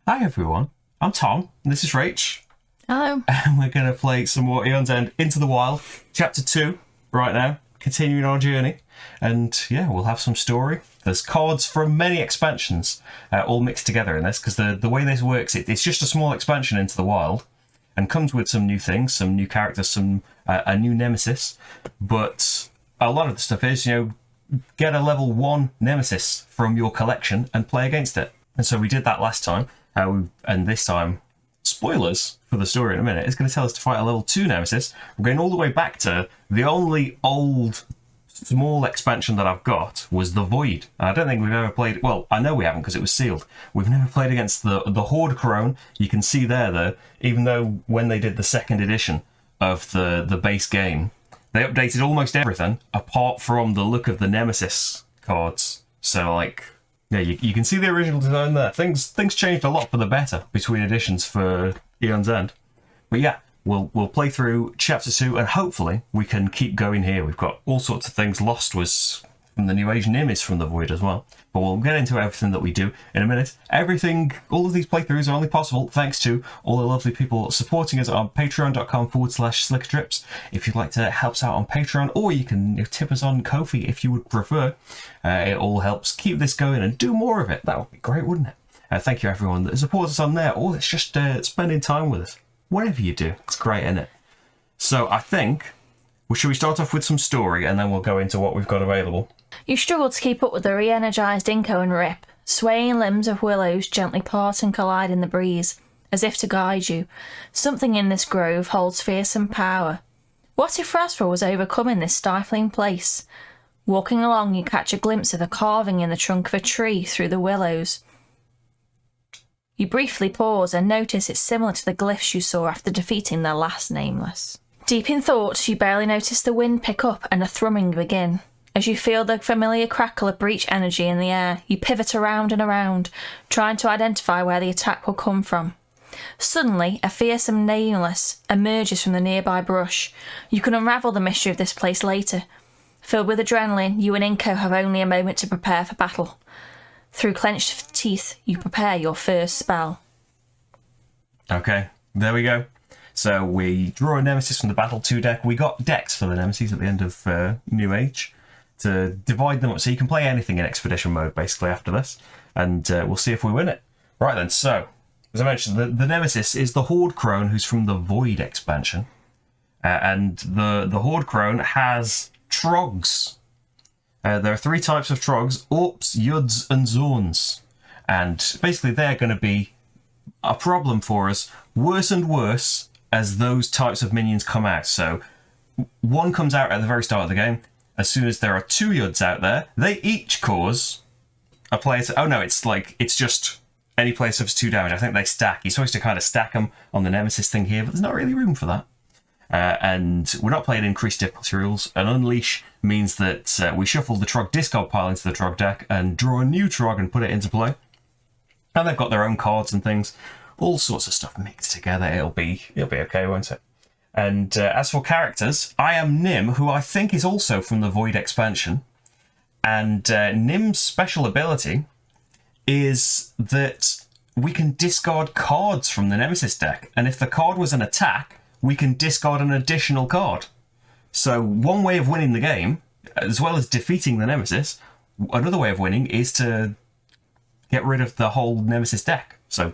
Hi everyone, I'm Tom, and this is Rach, Hello. and we're going to play some more Aeon's End Into the Wild, Chapter 2, right now, continuing our journey, and yeah, we'll have some story. There's cards from many expansions all mixed together in this, because the way this works, it's just a small expansion Into the Wild, and comes with some new things, some new characters, a new Nemesis, but a lot of the stuff is, get a level 1 Nemesis from your collection and play against it. And so we did that last time. And this time, spoilers for the story in a minute, it's going to tell us to fight a level 2 Nemesis. We're going all the way back to the only old small expansion that I've got was the Void. And I don't think we've ever played, well, I know we haven't because it was sealed. We've never played against the Horde Crone. You can see there that even though when they did the second edition of the base game, they updated almost everything apart from the look of the Nemesis cards. So yeah, you can see the original design there. Things changed a lot for the better between editions for Aeon's End. But yeah, we'll play through Chapter 2 and hopefully we can keep going here. We've got all sorts of things. Lost was from the New Age, Nim is from the Void as well. But we'll get into everything that we do in a minute. All of these playthroughs are only possible thanks to all the lovely people supporting us on patreon.com/slickerdrips. If you'd like to help us out on Patreon, or you can tip us on Ko-fi if you would prefer. It all helps keep this going and do more of it. That would be great, wouldn't it? Thank you everyone that supports us on there, or it's just spending time with us. Whatever you do, it's great, isn't it? So I think, should we start off with some story and then we'll go into what we've got available? You struggle to keep up with the re-energised Inco and Rip, swaying limbs of willows gently part and collide in the breeze, as if to guide you. Something in this grove holds fearsome power. What if Rasra was overcome in this stifling place? Walking along, you catch a glimpse of a carving in the trunk of a tree through the willows. You briefly pause and notice it's similar to the glyphs you saw after defeating the last Nameless. Deep in thought, you barely notice the wind pick up and a thrumming begin. As you feel the familiar crackle of breach energy in the air, you pivot around and around, trying to identify where the attack will come from. Suddenly, a fearsome Nameless emerges from the nearby brush. You can unravel the mystery of this place later. Filled with adrenaline, you and Inco have only a moment to prepare for battle. Through clenched teeth, you prepare your first spell. Okay, there we go. So we draw a Nemesis from the Battle 2 deck. We got decks for the Nemesis at the end of New Age to divide them up. So you can play anything in Expedition mode, basically, after this. And we'll see if we win it. Right then, so, as I mentioned, the Nemesis is the Horde Crone, who's from the Void expansion. And the Horde Crone has Trogs. There are 3 types of Trogs: Orps, Yuds, and Zorns. And basically they're going to be a problem for us, worse and worse as those types of minions come out. So one comes out at the very start of the game. As soon as there are 2 Yuds out there, they each cause a player to... Oh no, it's just any player suffers 2 damage. I think they stack. You're supposed to kind of stack them on the Nemesis thing here, but there's not really room for that. And we're not playing increased difficulty rules. An Unleash means that we shuffle the Trog discard pile into the Trog deck and draw a new Trog and put it into play. And they've got their own cards and things. All sorts of stuff mixed together. It'll be okay, won't it? And as for characters, I am Nim, who I think is also from the Void expansion. And Nim's special ability is that we can discard cards from the Nemesis deck. And if the card was an attack, we can discard an additional card. So one way of winning the game, as well as defeating the Nemesis, another way of winning is to get rid of the whole Nemesis deck. So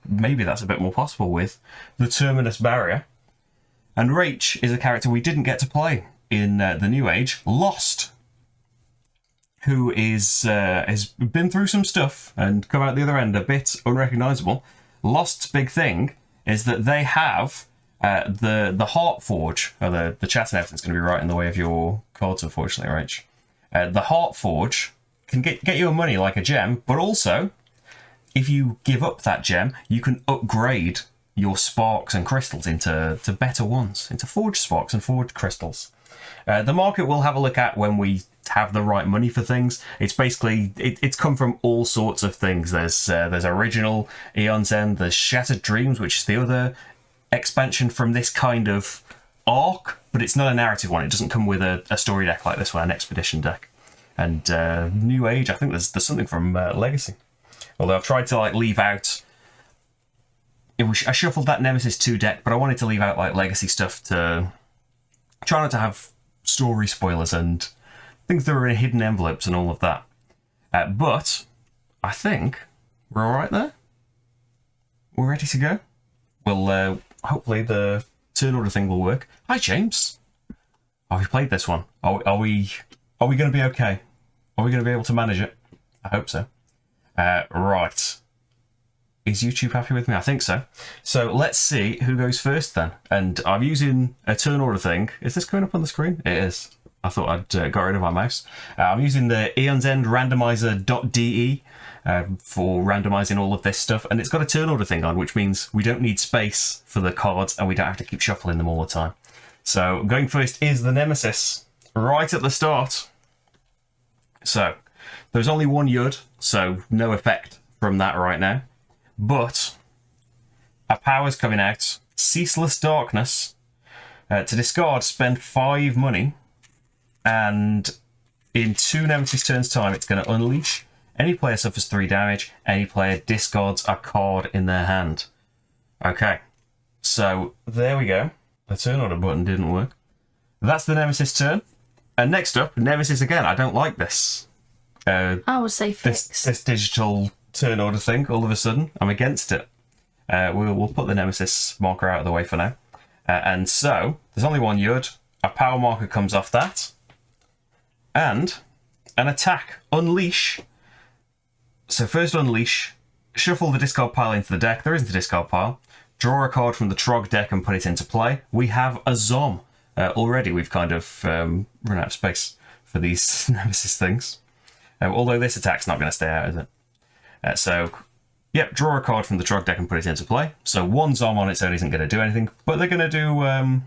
maybe that's a bit more possible with the Terminus Barrier. And Rach is a character we didn't get to play in the New Age, Lost, who has been through some stuff and come out the other end a bit unrecognisable. Lost's big thing is that they have the Heart Forge. The chat and everything's going to be right in the way of your cards, unfortunately, Rach. The Heart Forge can get you a money like a gem, but also, if you give up that gem, you can upgrade your sparks and crystals into better ones, into forged sparks and forged crystals. The market we'll have a look at when we have the right money for things. It's basically, it's come from all sorts of things. There's original Aeon's End, there's Shattered Dreams, which is the other expansion from this kind of arc, but it's not a narrative one. It doesn't come with a story deck like this one, an expedition deck. And New Age, I think there's something from Legacy. Although I've tried to leave out I shuffled that Nemesis 2 deck, but I wanted to leave out like legacy stuff to try not to have story spoilers and things that are in hidden envelopes and all of that. But I think we're all right there. We're ready to go. Well, hopefully the turn order thing will work. Hi, James. Have you played this one? Are we going to be okay? Are we going to be able to manage it? I hope so. Right. Is YouTube happy with me? I think so. So let's see who goes first then. And I'm using a turn order thing. Is this coming up on the screen? It is. I thought I'd got rid of my mouse. I'm using the Aeon's End randomizer.de for randomizing all of this stuff. And it's got a turn order thing on, which means we don't need space for the cards and we don't have to keep shuffling them all the time. So going first is the Nemesis, right at the start. So there's only one Yud, so no effect from that right now. But a power's coming out. Ceaseless Darkness. To discard, spend 5 money. And in 2 Nemesis turns time, it's going to unleash. Any player suffers 3 damage. Any player discards a card in their hand. Okay. So there we go. The turn order button didn't work. That's the Nemesis turn. And next up, Nemesis again. I don't like this. I would say fix. This digital turn order thing, all of a sudden. I'm against it. We'll put the Nemesis marker out of the way for now. And so, there's only one Yud. A power marker comes off that. And an attack. Unleash. So first unleash. Shuffle the discard pile into the deck. There isn't a discard pile. Draw a card from the Trog deck and put it into play. We have a Zom. Already we've kind of run out of space for these Nemesis things. Although this attack's not going to stay out, is it? So, yep, draw a card from the Trog deck and put it into play. So 1 Zom on its own isn't going to do anything, but they're going to do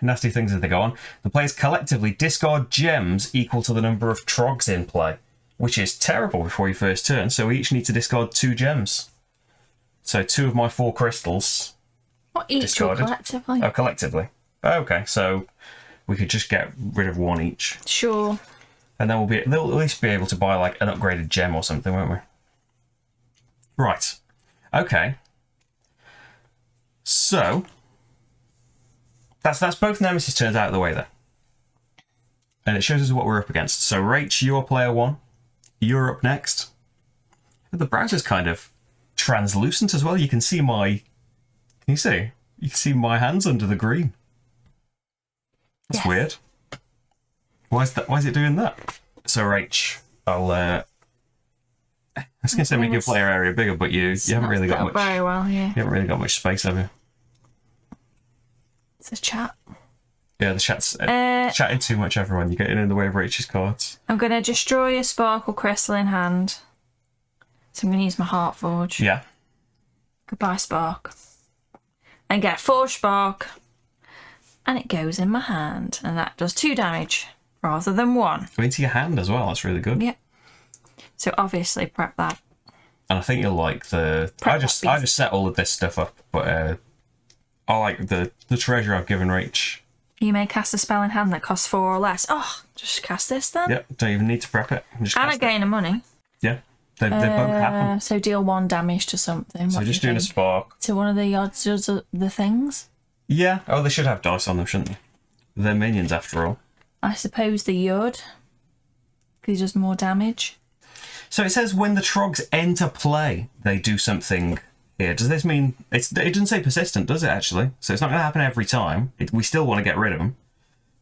nasty things as they go on. The players collectively discard gems equal to the number of Trogs in play, which is terrible before your first turn, so we each need to discard 2 gems. So 2 of my 4 crystals Not each discarded. or collectively? Oh, collectively. Okay, so we could just get rid of 1 each. Sure. And then they'll at least be able to buy like an upgraded gem or something, won't we? Right. Okay. So that's both Nemesis turns out of the way there. And it shows us what we're up against. So Rach, you're player 1. You're up next. The browser's kind of translucent as well. You can see my... Can you see? You can see my hands under the green. That's yes. Weird. Why is it doing that? So Rach, I was going to say make your player area bigger, but you haven't really got much. Very well, yeah. You haven't really got much space, have you? It's a chat. Yeah, the chat's chatting too much. Everyone, you're getting in the way of Rach's cards. I'm going to destroy a sparkle crystal in hand. So I'm going to use my Heart Forge. Yeah. Goodbye, Spark. And get Forge Spark. And it goes in my hand. And that does 2 damage rather than 1. Go into your hand as well. That's really good. Yep. So obviously prep that. And I think you'll like the... I just set all of this stuff up, but I like the treasure I've given Rach. You may cast a spell in hand that costs 4 or less. Oh, just cast this then. Yep, don't even need to prep it. Just And a cast gain of money. Yeah, they both happen. So deal 1 damage to something. So just doing a spark. To one of the odds of the things. Yeah. Oh, they should have dice on them, shouldn't they? They're minions after all. I suppose the Yod. Because he does more damage. So it says when the Trogs enter play, they do something here. Does this mean... It doesn't say persistent, does it, actually? So it's not going to happen every time. We still want to get rid of them.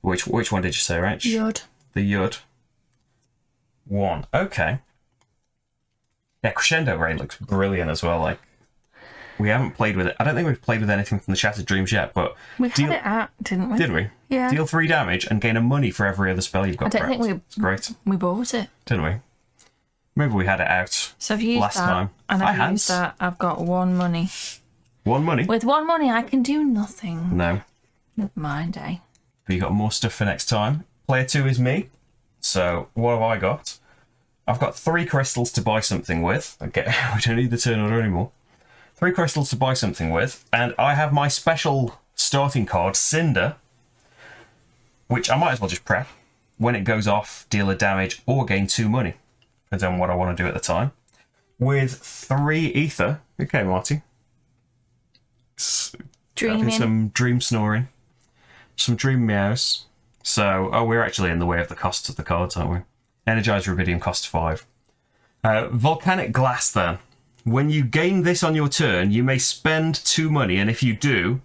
Which one did you say, Rach? Yod. The Yod. 1. Okay. Yeah, Crescendo Ray looks brilliant as well. Like, we haven't played with it. I don't think we've played with anything from the Shattered Dreams yet, but... We had it out, didn't we? Did we? Yeah. Deal 3 damage and gain a money for every other spell you've got. I don't think It's great. we bought it. Didn't we? Maybe we had it out So I've used last that, time. and Hi, I've Hans. used that. I've got 1 money. 1 money? With 1 money, I can do nothing. No. Never mind, eh? But you got more stuff for next time. Player 2 is me. So what have I got? I've got 3 crystals to buy something with. Okay, we don't need the turn order anymore. 3 crystals to buy something with, and I have my special starting card, Cinder, which I might as well just prep. When it goes off, deal a damage or gain 2 money. Depends on what I want to do at the time. With 3 ether. Okay, Marty. Dreaming. Some dream snoring. Some dream meows. So, we're actually in the way of the costs of the cards, aren't we? Energized Rubidium costs 5. Volcanic Glass, then. When you gain this on your turn, you may spend 2 money, and if you do,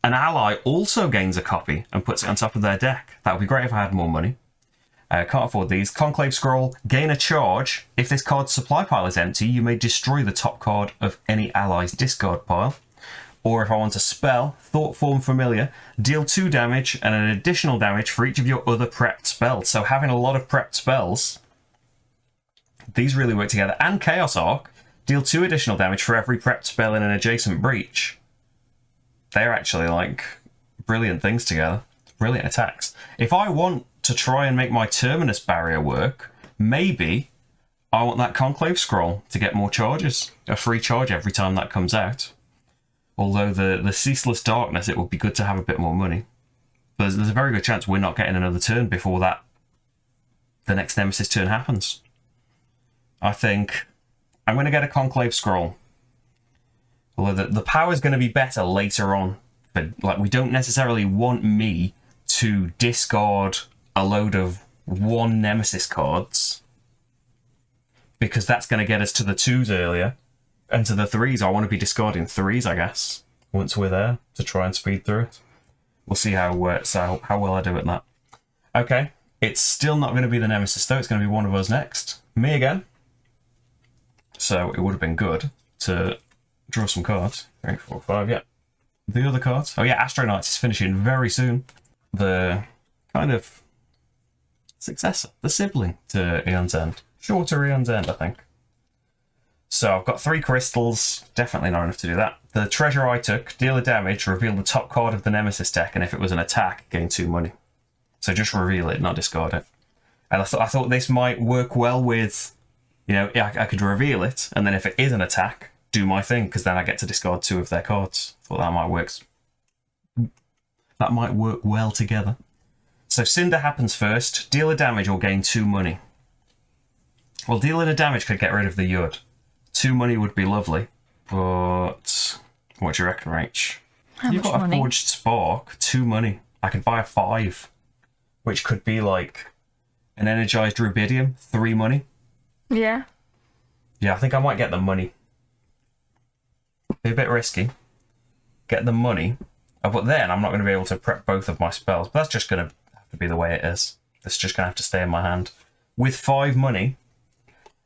an ally also gains a copy and puts it on top of their deck. That would be great if I had more money. Can't afford these. Conclave Scroll, gain a charge. If this card's supply pile is empty, you may destroy the top card of any ally's discard pile. Or if I want a spell, Thought Form Familiar, deal 2 damage and an additional damage for each of your other prepped spells. So having a lot of prepped spells, these really work together. And Chaos Arc, deal 2 additional damage for every prepped spell in an adjacent breach. They're actually like brilliant things together. Brilliant attacks. If I want to try and make my Terminus barrier work, maybe I want that Conclave Scroll to get more charges. A free charge every time that comes out. Although the Ceaseless Darkness, it would be good to have a bit more money. But there's a very good chance we're not getting another turn before the next Nemesis turn happens. I think I'm going to get a Conclave Scroll. Although the power is going to be better later on. But like, we don't necessarily want me to discard a load of 1 Nemesis cards, because that's going to get us to the 2s earlier. And to the 3s, I want to be discarding 3s, I guess, once we're there, to try and speed through it. We'll see how well I do at that. Okay, it's still not going to be the Nemesis, though. It's going to be one of us next. Me again. So it would have been good to draw some cards. 3, 4, 5, yeah. The other cards. Oh yeah, Astronauts is finishing very soon. The kind of successor, the sibling to Aeon's End. Shorter Aeon's End, I think. So I've got 3 crystals, definitely not enough to do that. The treasure I took, deal a damage, reveal the top card of the Nemesis deck, and if it was an attack, gain 2 money. So just reveal it, not discard it. And I thought this might work well with, you know, I could reveal it, and then if it is an attack, do my thing, because then I get to discard 2 of their cards. Thought that might work. That might work well together. So Cinder happens first. Deal a damage or gain 2 money. Well, dealing a damage could get rid of the Yud. 2 money would be lovely, but what do you reckon, Rach? You've got a Forged Spark, 2 money. I could buy a 5, which could be like an Energized Rubidium, 3 money. Yeah. Yeah, I think I might get the money. Be a bit risky. Get the money, but then I'm not going to be able to prep both of my spells. But that's just going to have to be the way it is. It's just going to have to stay in my hand. With 5 money,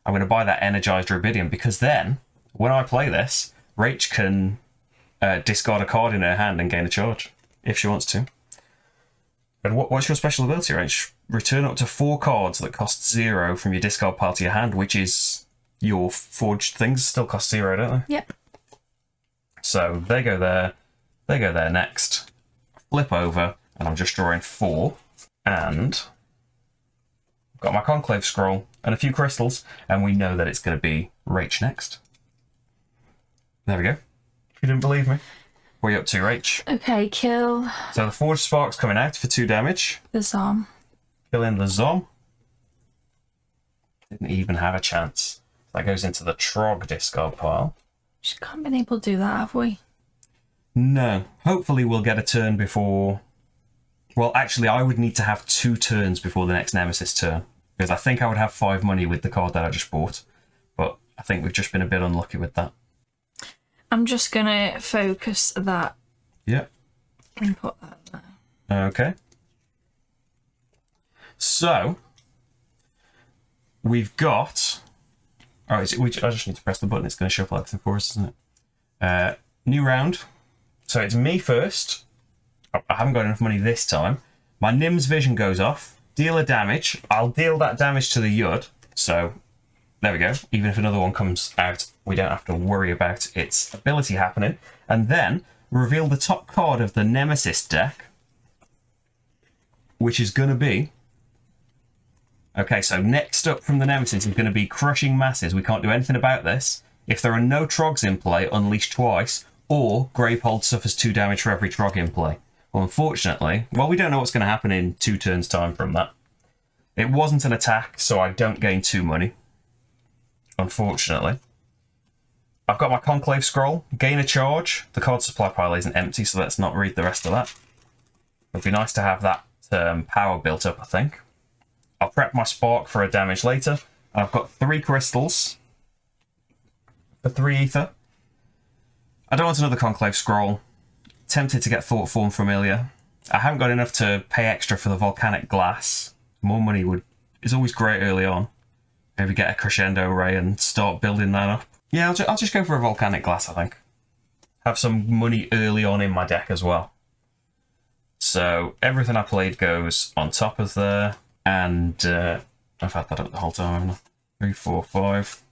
I'm going to buy that Energized Rubidium, because then, when I play this, Rach can discard a card in her hand and gain a charge, if she wants to. And what's your special ability, Rach? Return up to 4 cards that cost 0 from your discard pile to your hand, which is your forged things still cost 0, don't they? Yep. So they go there next. Flip over, and I'm just drawing 4. And I've got my Conclave Scroll and a few crystals, and we know that it's going to be Rach next. There we go. If you didn't believe me. What are you up to, Rach? Okay, kill So the Forged Spark's coming out for 2 damage. the Zom. Killing the Zom. Didn't even have a chance. That goes into the Trog discard pile. Just haven't been able to do that, have we? No. Hopefully we'll get a turn before... Well, actually, I would need to have 2 turns before the next Nemesis turn, because I think I would have 5 money with the card that I just bought. But I think we've just been a bit unlucky with that. I'm just going to focus that. Yeah. And put that there. Okay. So, we've got... Oh, I just need to press the button. It's going to shuffle everything for us, isn't it? New round. So it's me first. I haven't got enough money this time. My Nim's Vision goes off. Deal a damage. I'll deal that damage to the Yud. So, there we go. Even if another one comes out, we don't have to worry about its ability happening. And then, reveal the top card of the Nemesis deck, which is going to be... Okay, so next up from the Nemesis is going to be Crushing Masses. We can't do anything about this. If there are no Trogs in play, unleash twice, or Gravehold suffers 2 damage for every Trog in play. Well, unfortunately, we don't know what's going to happen in 2 turns' time from that. It wasn't an attack, so I don't gain 2 money. Unfortunately. I've got my Conclave Scroll. Gain a charge. The card supply pile isn't empty, so let's not read the rest of that. It'd be nice to have that power built up, I think. I'll prep my Spark for a damage later. And I've got 3 crystals for 3 ether. I don't want another Conclave Scroll. Tempted to get Thought Form Familiar. I haven't got enough to pay extra for the Volcanic Glass. More money is always great early on. Maybe get a Crescendo Ray and start building that up. Yeah, I'll just go for a Volcanic Glass, I think. Have some money early on in my deck as well. So everything I played goes on top of there. And I've had that up the whole time, haven't I? 3, 4, 5.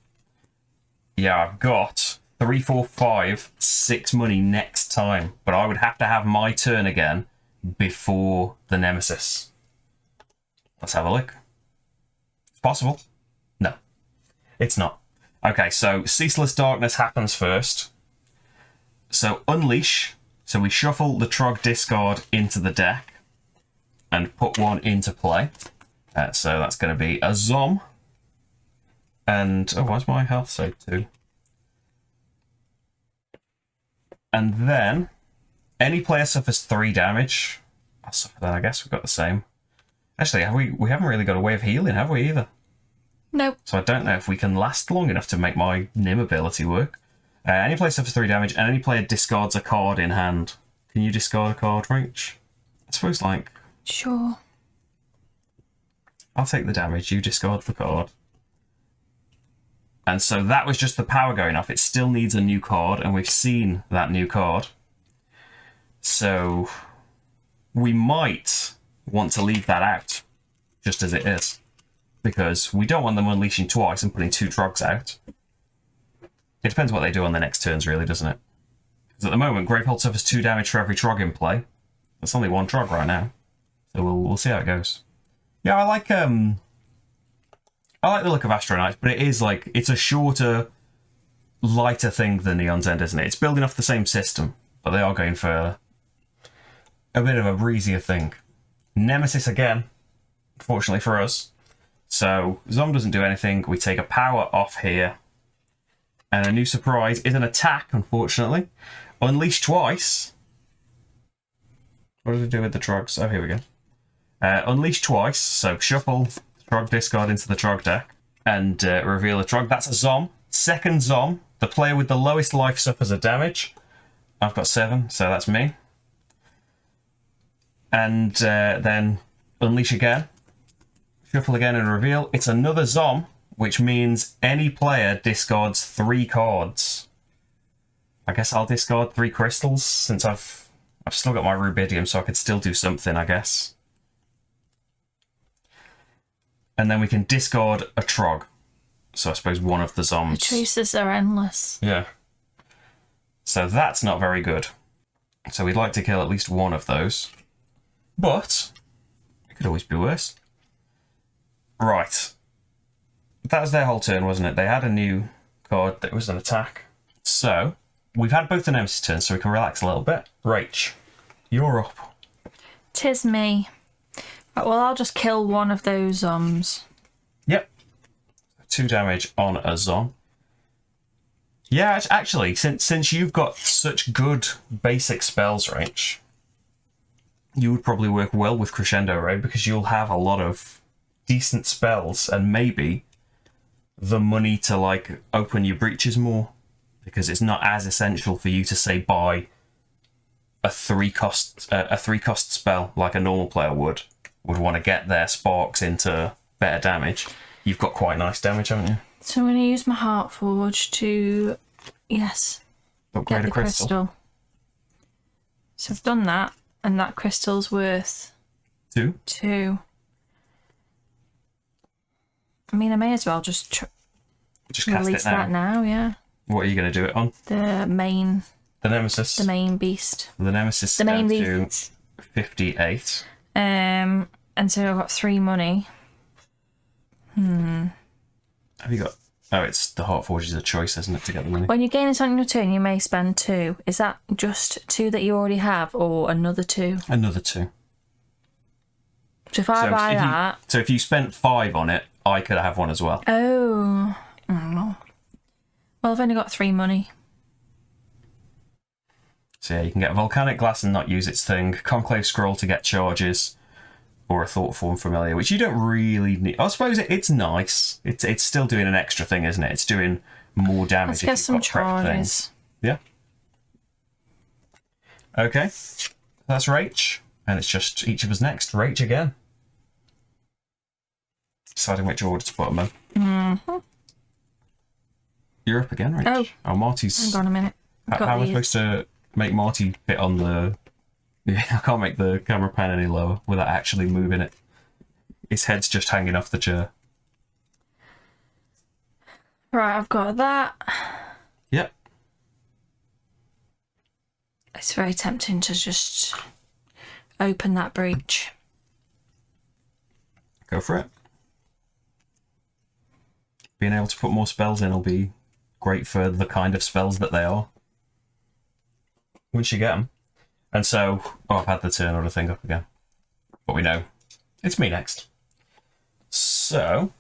Yeah, I've got 3, 4, 5, 6 money next time. But I would have to have my turn again before the Nemesis. Let's have a look. It's possible. No, it's not. Okay, so Ceaseless Darkness happens first. So Unleash. So we shuffle the Trog discard into the deck and put one into play. So that's going to be a Zom. And, oh, why's my health save 2? And then, any player suffers 3 damage. I'll suffer that, I guess. We've got the same. Actually, we haven't really got a way of healing, have we, either? Nope. So I don't know if we can last long enough to make my Nim ability work. Any player suffers 3 damage, and any player discards a card in hand. Can you discard a card, Rach? I suppose, like... Sure. I'll take the damage, you discard the card. And so that was just the power going off. It still needs a new card, and we've seen that new card. So we might want to leave that out, just as it is. Because we don't want them unleashing twice and putting 2 Trogs out. It depends what they do on the next turns, really, doesn't it? Because at the moment, Gravehold suffers 2 damage for every Trog in play. That's only 1 Trog right now. So we'll see how it goes. Yeah, I like the look of Astronauts, but it is like, it's a shorter, lighter thing than Neon's End, isn't it? It's building off the same system, but they are going for a bit of a breezier thing. Nemesis again, unfortunately for us. So Zom doesn't do anything. We take a power off here. And a new surprise is an attack, unfortunately. Unleash twice. What does it do with the Trogs? Oh, here we go. Unleash twice, so shuffle Trog discard into the Trog deck and reveal a Trog. That's a Zom. Second Zom. The player with the lowest life suffers a damage. I've got 7, so that's me. And then Unleash again. Shuffle again and reveal. It's another Zom, which means any player discards 3 cards. I guess I'll discard 3 crystals since I've still got my Rubidium, so I could still do something, I guess. And then we can discard a Trog. So I suppose one of the Zoms. The choices are endless. Yeah. So that's not very good. So we'd like to kill at least one of those. But it could always be worse. Right. That was their whole turn, wasn't it? They had a new card that was an attack. So we've had both the Nemesis turns, so we can relax a little bit. Rach, you're up. 'Tis me. Right, well, I'll just kill one of those Zoms. Yep. 2 damage on a Zom. Yeah, actually, since you've got such good basic spells, Rach, you would probably work well with Crescendo Ray because you'll have a lot of decent spells and maybe the money to like open your breaches more because it's not as essential for you to say buy a 3-cost spell like a normal player would want to get their sparks into better damage. You've got quite nice damage, haven't you? So I'm going to use my Heartforge to, yes, Upgrade get the a crystal. So I've done that, and that crystal's worth 2. I mean, I may as well just cast release it now. that now, yeah. What are you going to do it on? The Nemesis. The main beast. The Nemesis The main to beast. 58. And so I've got 3 money. Have you got... Oh, it's the Heartforge is a choice, isn't it, to get the money? When you gain it on your turn, you may spend 2. Is that just 2 that you already have, or another 2? Another 2. So if I buy that... So if you spent 5 on it, I could have one as well. Oh. Well, I've only got 3 money. So yeah, you can get a volcanic glass and not use its thing, conclave scroll to get charges, or a thought form familiar, which you don't really need. I suppose it's nice. It's still doing an extra thing, isn't it? It's doing more damage. Let's get some charges. Yeah. Okay. That's Rach. And it's just each of us next. Rach again. Deciding which order to put them in. Mm-hmm. You're up again, Rach. Oh, Marty's... Hang on a minute. How am I supposed to make Marty fit on the... Yeah, I can't make the camera pan any lower without actually moving it. His head's just hanging off the chair. Right, I've got that. Yep. It's very tempting to just open that breach. Go for it. Being able to put more spells in will be great for the kind of spells that they are. Once you get them. And so, I've had the turn order thing up again. But we know. It's me next. So,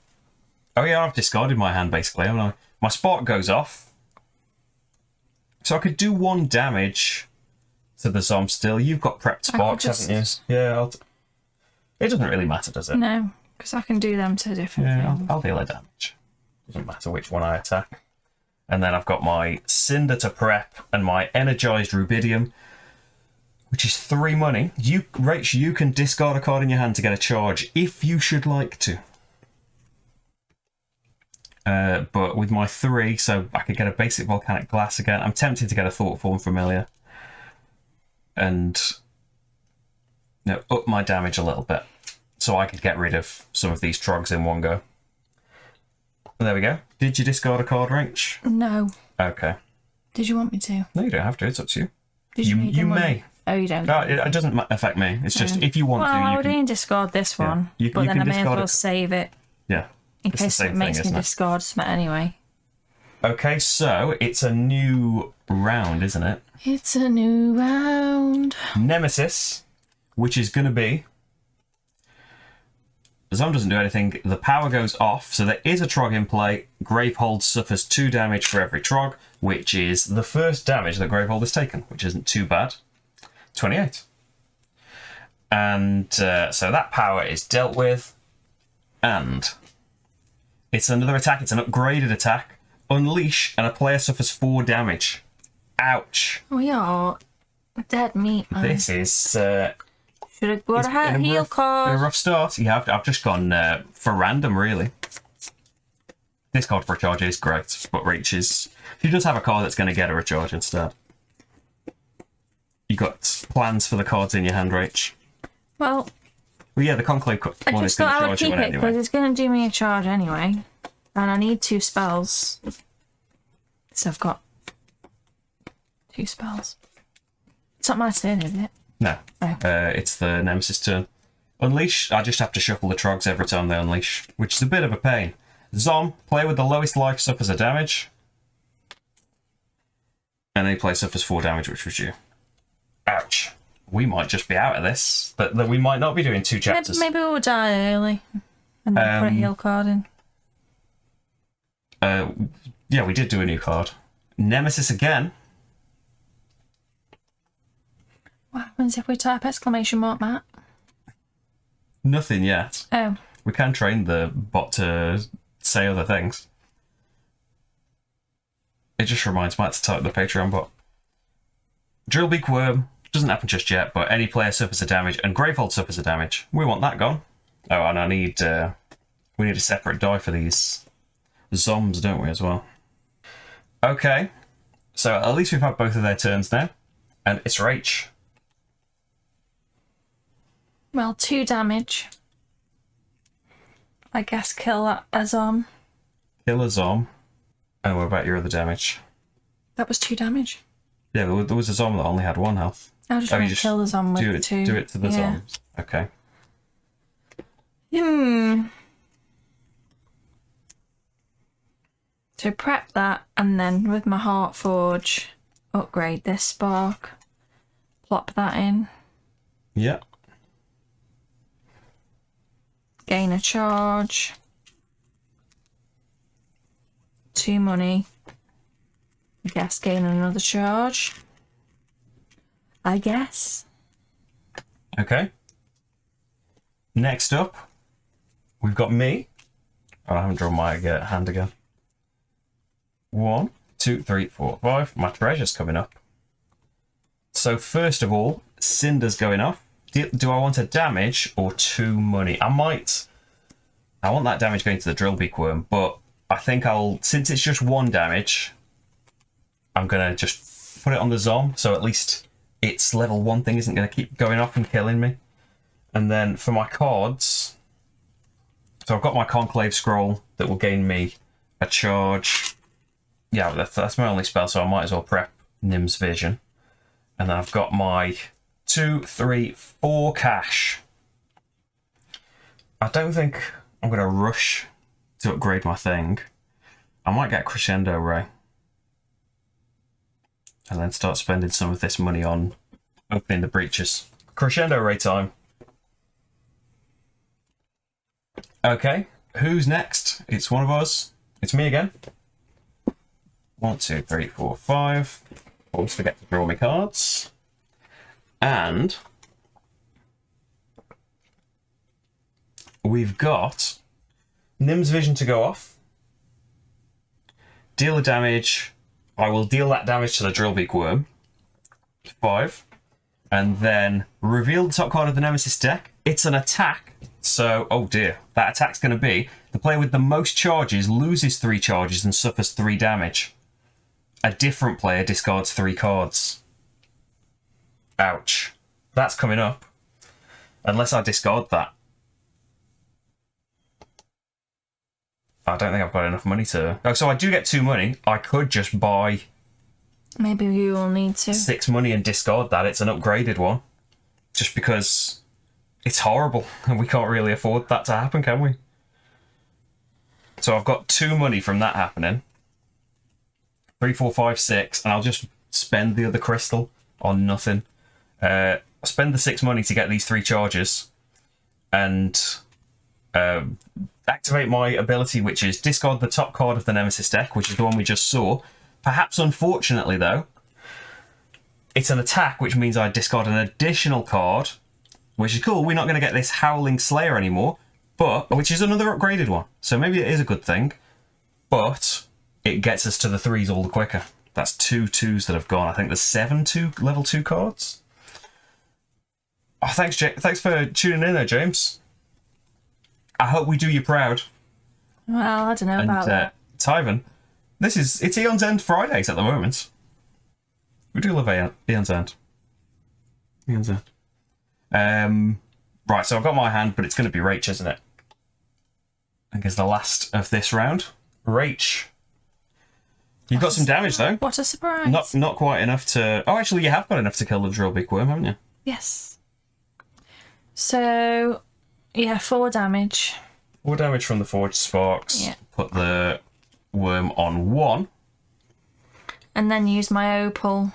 oh yeah, I've discarded my hand basically, haven't I? My spark goes off. So I could do 1 damage to the Zom still. You've got prepped sparks, haven't you? Yeah, it doesn't really matter, does it? No, because I can do them to different things. I'll deal a damage. Doesn't matter which one I attack. And then I've got my Cinder to prep and my Energized Rubidium, which is 3 money. Rach, you can discard a card in your hand to get a charge if you should like to. But with my 3, so I could get a basic volcanic glass again. I'm tempted to get a thought form familiar. And up my damage a little bit. So I could get rid of some of these trogs in one go. There we go. Did you discard a card, Rach? No. Okay. Did you want me to? No, you don't have to. It's up to you. Did you may. Oh, you don't? No, it doesn't affect me. It's just if you want to. Well, I you would can... only discard this one, You but then can I may as discard well it. save it Yeah. in It's the case same it makes thing, me isn't it? discard something anyway. Okay, so it's a new round, isn't it? It's a new round. Nemesis, which is going to be... The Zom doesn't do anything. The power goes off, so there is a Trog in play. Gravehold suffers 2 damage for every Trog, which is the first damage that Gravehold has taken, which isn't too bad. 28. And so that power is dealt with, and it's another attack. It's an upgraded attack. Unleash, and a player suffers 4 damage. Ouch. We are dead meat, man. This is... Should have got a heal card. A rough start. Yeah, I've just gone for random, really. This card for a charge is great, but Rach is... She does have a card that's going to get her a charge instead. You got plans for the cards in your hand, Rach? Well, yeah, the Conclave one is going to charge you one anyway. Because it's going to do me a charge anyway. And I need 2 spells. So I've got 2 spells. It's not my turn, is it? No. Oh. It's the Nemesis turn. Unleash, I just have to shuffle the Trogs every time they unleash, which is a bit of a pain. Zom, player with the lowest life suffers a damage. And any player suffers 4 damage, which was you. Ouch. We might just be out of this. But we might not be doing 2 chapters. Maybe we'll die early. And then put a heal card in. Yeah, we did do a new card. Nemesis again. What happens if we type exclamation mark, Matt? Nothing yet. Oh. We can train the bot to say other things. It just reminds Matt to type the Patreon bot. Drillbeak Worm. Doesn't happen just yet, but any player suffers a damage, and Gravehold suffers a damage. We want that gone. Oh, and I need... we need a separate die for these Zoms, don't we, as well? Okay. So at least we've had both of their turns now. And it's Rach. Well, 2 damage. I guess kill that Azom. Kill a Zom. And what about your other damage? That was 2 damage. Yeah, there was a Zom that only had 1 health. I was trying to kill the Zom with 2. Do it to the Zoms. Okay. So prep that, and then with my Heart Forge, upgrade this spark. Plop that in. Yeah. Gain a charge. 2 money. I guess gain another charge. I guess. Okay. Next up, we've got me. Oh, I haven't drawn my hand again. 1, 2, 3, 4, 5. My treasure's coming up. So first of all, Cinder's going off. Do I want a damage or 2 money? I want that damage going to the drill beak worm, but I think since it's just 1 damage, I'm gonna just put it on the Zom, so at least its level 1 thing isn't gonna keep going off and killing me. And then for my cards, so I've got my Conclave Scroll that will gain me a charge. Yeah, that's my only spell, so I might as well prep Nim's Vision. And then I've got my 2, 3, 4 cash. I don't think I'm going to rush to upgrade my thing. I might get Crescendo Ray. And then start spending some of this money on opening the breaches. Crescendo Ray time. Okay, who's next? It's one of us. It's me again. 1, 2, 3, 4, 5. Always forget to draw my cards. And we've got Nim's Vision to go off. Deal the damage. I will deal that damage to the Drillbeak Worm. 5. And then reveal the top card of the Nemesis deck. It's an attack. So, oh dear. That attack's going to be the player with the most charges loses 3 charges and suffers 3 damage. A different player discards 3 cards. Ouch. That's coming up. Unless I discard that. I don't think I've got enough money to... Oh, so I do get 2 money. I could just buy... Maybe you will need to. 6 money and discard that. It's an upgraded one. Just because it's horrible. And we can't really afford that to happen, can we? So I've got 2 money from that happening. 3, 4, 5, 6. And I'll just spend the other crystal on nothing. Spend the 6 money to get these 3 charges. And... activate my ability, which is discard the top card of the Nemesis deck, which is the one we just saw. Perhaps unfortunately, though, it's an attack, which means I discard an additional card, which is cool. We're not going to get this Howling Slayer anymore, but which is another upgraded one. So maybe it is a good thing, but it gets us to the 3s all the quicker. That's 2 2s that have gone. I think there's 7 level 2 cards. Oh, thanks, thanks for tuning in there, James. I hope we do you proud. Well, I don't know about that. Tyven, it's Aeon's End Fridays at the moment. We do love Aeon's End. Aeon's End. Right, so I've got my hand, but it's going to be Rach, isn't it? I think it's the last of this round. Rach. You've got some damage, though. What a surprise. Not quite enough to... Oh, actually, you have got enough to kill the Drillbeak Worm, haven't you? Yes. So... yeah, 4 damage. 4 damage from the Forged Sparks. Yeah. Put the worm on 1. And then use my opal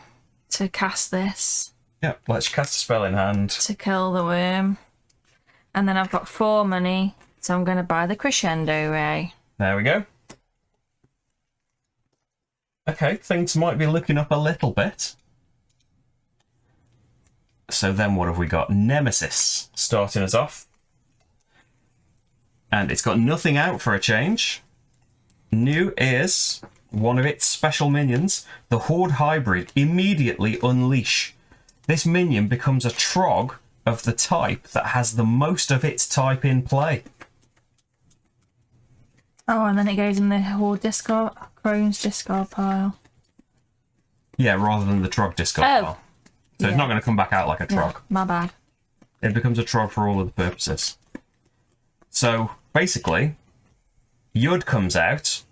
to cast this. Yeah, let's cast a spell in hand. To kill the worm. And then I've got 4 money, so I'm going to buy the Crescendo Ray. There we go. Okay, things might be looking up a little bit. So then what have we got? Nemesis starting us off. And it's got nothing out for a change. New is one of its special minions, the Horde Hybrid. Immediately unleash. This minion becomes a Trog of the type that has the most of its type in play. Oh, and then it goes in the Horde discard, Crone's discard pile. Yeah, rather than the Trog discard pile. So yeah. It's not going to come back out like a Trog. Yeah, my bad. It becomes a Trog for all of the purposes. So, basically, Yud comes out,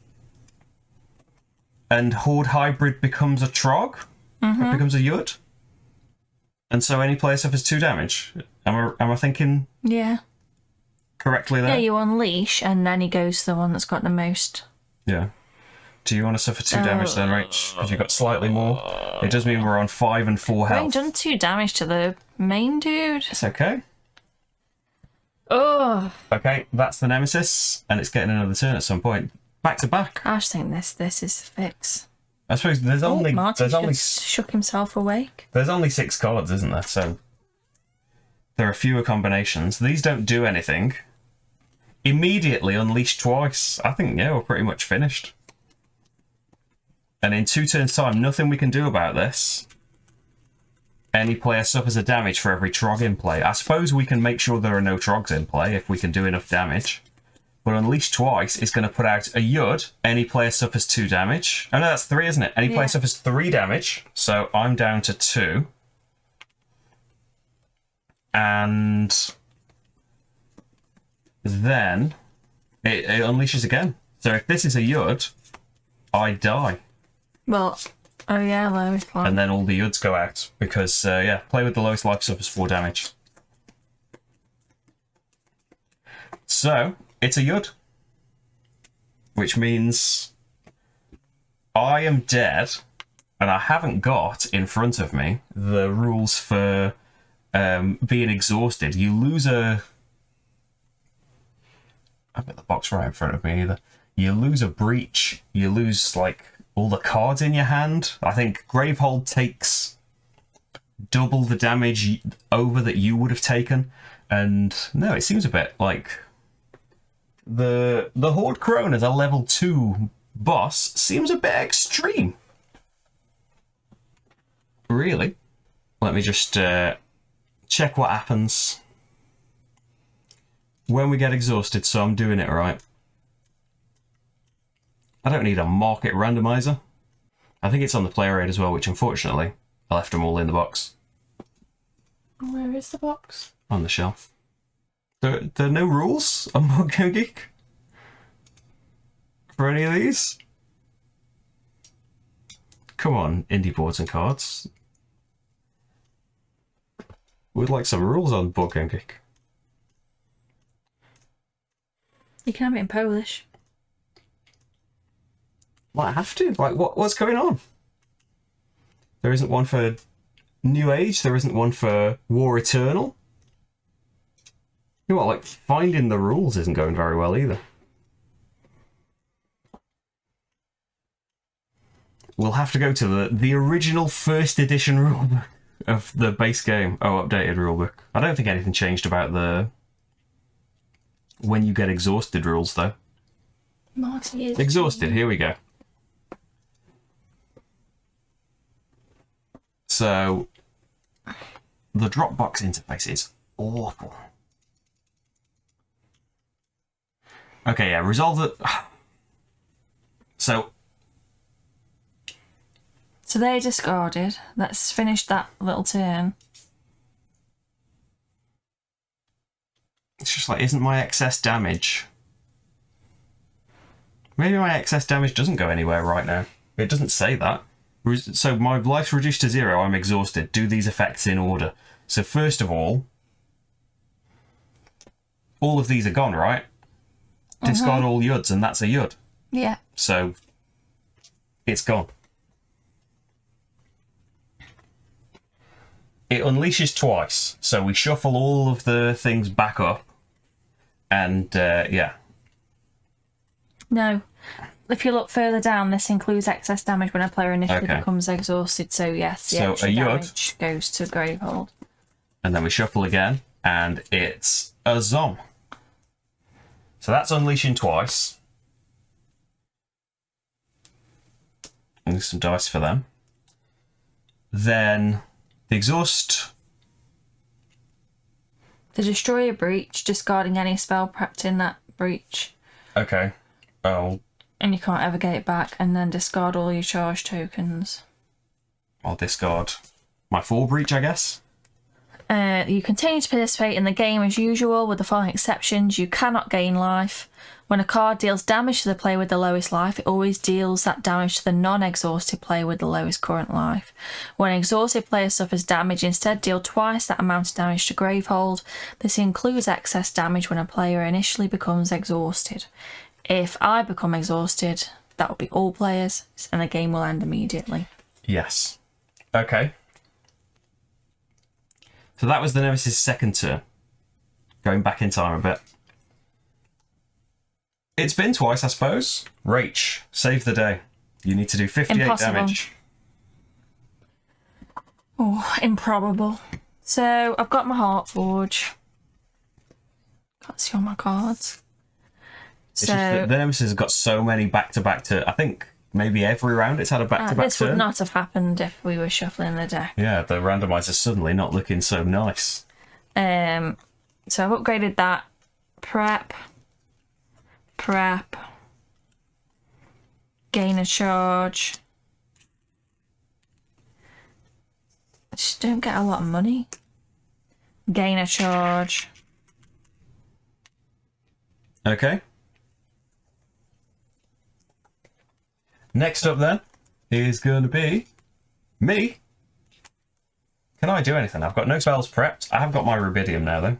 and Horde Hybrid becomes a Trog. It becomes a Yud. And so any player suffers 2 damage. Am I thinking correctly there? Yeah, you unleash, and then he goes to the one that's got the most. Yeah. Do you want to suffer 2 damage then, Rach? Because you've got slightly more. It does mean we're on 5 and 4 I health. ain't done 2 damage to the main dude. It's okay. Oh. Okay, that's the Nemesis, and it's getting another turn at some point. Back to back. I just think this is fix. I suppose there's only Marty just shook himself awake. There's only 6 cards, isn't there? So there are fewer combinations. These don't do anything. Immediately unleash twice. I think, yeah, we're pretty much finished. And in 2 turns' time, nothing we can do about this. Any player suffers a damage for every Trog in play. I suppose we can make sure there are no Trogs in play if we can do enough damage. But unleash twice is going to put out a Yud. Any player suffers 2 damage. Oh no, that's 3, isn't it? Any player suffers 3 damage. So I'm down to 2. And then it unleashes again. So if this is a Yud, I die. Well, oh yeah, lowest life. And then all the Yuds go out. Because, yeah, play with the lowest life suffers 4 damage. So it's a Yud. Which means I am dead, and I haven't got in front of me the rules for being exhausted. You lose a... I've got the box right in front of me either. You lose a breach. You lose, like, all the cards in your hand. I think Gravehold takes double the damage over that you would have taken. And no, it seems a bit like... The Horde Crone as a level 2 boss seems a bit extreme. Really? Let me just check what happens when we get exhausted, so I'm doing it right. I don't need a market randomizer. I think it's on the player aid as well, which unfortunately I left them all in the box. Where is the box? On the shelf. There are no rules on Board Game Geek for any of these. Come on, indie boards and cards. We'd like some rules on Board Game Geek. You can have it in Polish. Well, I have to. Like, what's going on? There isn't one for New Age. There isn't one for War Eternal. You know what, like, finding the rules isn't going very well either. We'll have to go to the original first edition rulebook of the base game. Oh, updated rulebook. I don't think anything changed about the when you get exhausted rules, though. Marty is... Exhausted, here we go. So, the Dropbox interface is awful. Okay, yeah, resolve the... So they discarded. Let's finish that little turn. It's just like, isn't my excess damage... Maybe my excess damage doesn't go anywhere right now. It doesn't say that. So my life's reduced to 0, I'm exhausted. Do these effects in order. So first of all of these are gone, right? Discard all Yuds, and that's a Yud. Yeah. So it's gone. It unleashes twice, so we shuffle all of the things back up, and yeah. No. If you look further down, this includes excess damage when a player initially becomes exhausted, so yes, the extra damage goes to Gravehold. And then we shuffle again, and it's a Zom. So that's unleashing twice. And some dice for them. Then the exhaust. To destroy a breach, discarding any spell prepped in that breach. Okay. Oh. And you can't ever get it back, and then discard all your charge tokens. I'll discard my 4 breach, I guess. You continue to participate in the game as usual, with the following exceptions. You cannot gain life. When a card deals damage to the player with the lowest life, it always deals that damage to the non-exhausted player with the lowest current life. When an exhausted player suffers damage, instead deal twice that amount of damage to Gravehold. This includes excess damage when a player initially becomes exhausted. If I become exhausted, that will be all players, and the game will end immediately. Yes. Okay. So that was the Nemesis' second turn. Going back in time a bit. It's been twice, I suppose. Rach, save the day. You need to do 58 Impossible. damage. Oh, improbable. So I've got my Heart Forge. Can't see all my cards. It's just that the Nemesis has got so many back-to-back to... I think maybe every round it's had a back-to-back this turn. would not have happened if we were shuffling the deck. Yeah, the randomizer's suddenly not looking so nice. So I've upgraded that. Prep. Gain a charge. I just don't get a lot of money. Gain a charge. Okay. Next up then is going to be me. Can I do anything? I've got no spells prepped. I have got my rubidium now though.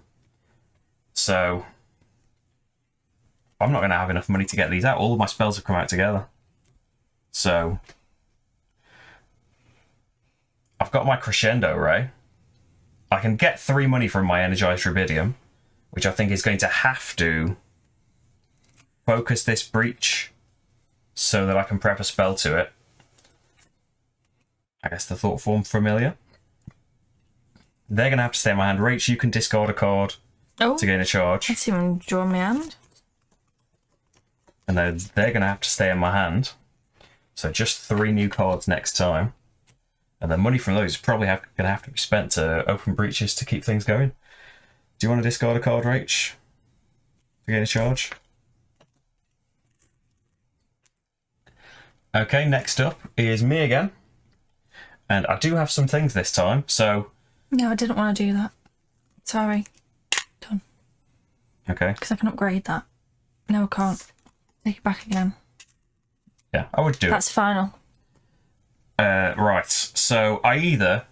So I'm not going to have enough money to get these out. All of my spells have come out together. So I've got my crescendo ray. I can get 3 money from my energized rubidium, which I think is going to have to focus this breach so that I can prep a spell to it. I guess the thought form familiar. They're going to have to stay in my hand. Rach, you can discard a card to gain a charge. Let's see if I can draw my hand. And then they're going to have to stay in my hand. So just 3 new cards next time. And the money from those is probably going to have to be spent to open breaches to keep things going. Do you want to discard a card, Rach? To gain a charge? Okay, next up is me again. And I do have some things this time, so... No, I didn't want to do that. Sorry. Done. Okay. Because I can upgrade that. No, I can't. Take it back again. Yeah, I would do That's final. Right, so I either...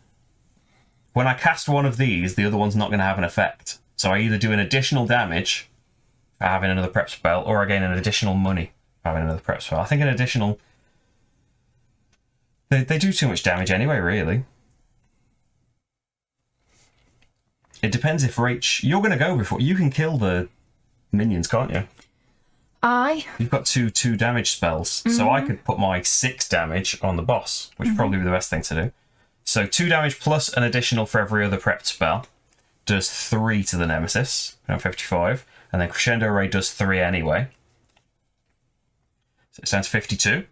When I cast one of these, the other one's not going to have an effect. So I either do an additional damage for having another prep spell, or I gain an additional money for having another prep spell. I think an additional... They do too much damage anyway, really. It depends if Rach... You're going to go before... You can kill the minions, can't you? You've got two damage spells, so I could put my 6 damage on the boss, which would probably be the best thing to do. So 2 damage plus an additional for every other prepped spell does 3 to the Nemesis, 55, and then Crescendo Ray does 3 anyway. So it sounds 52.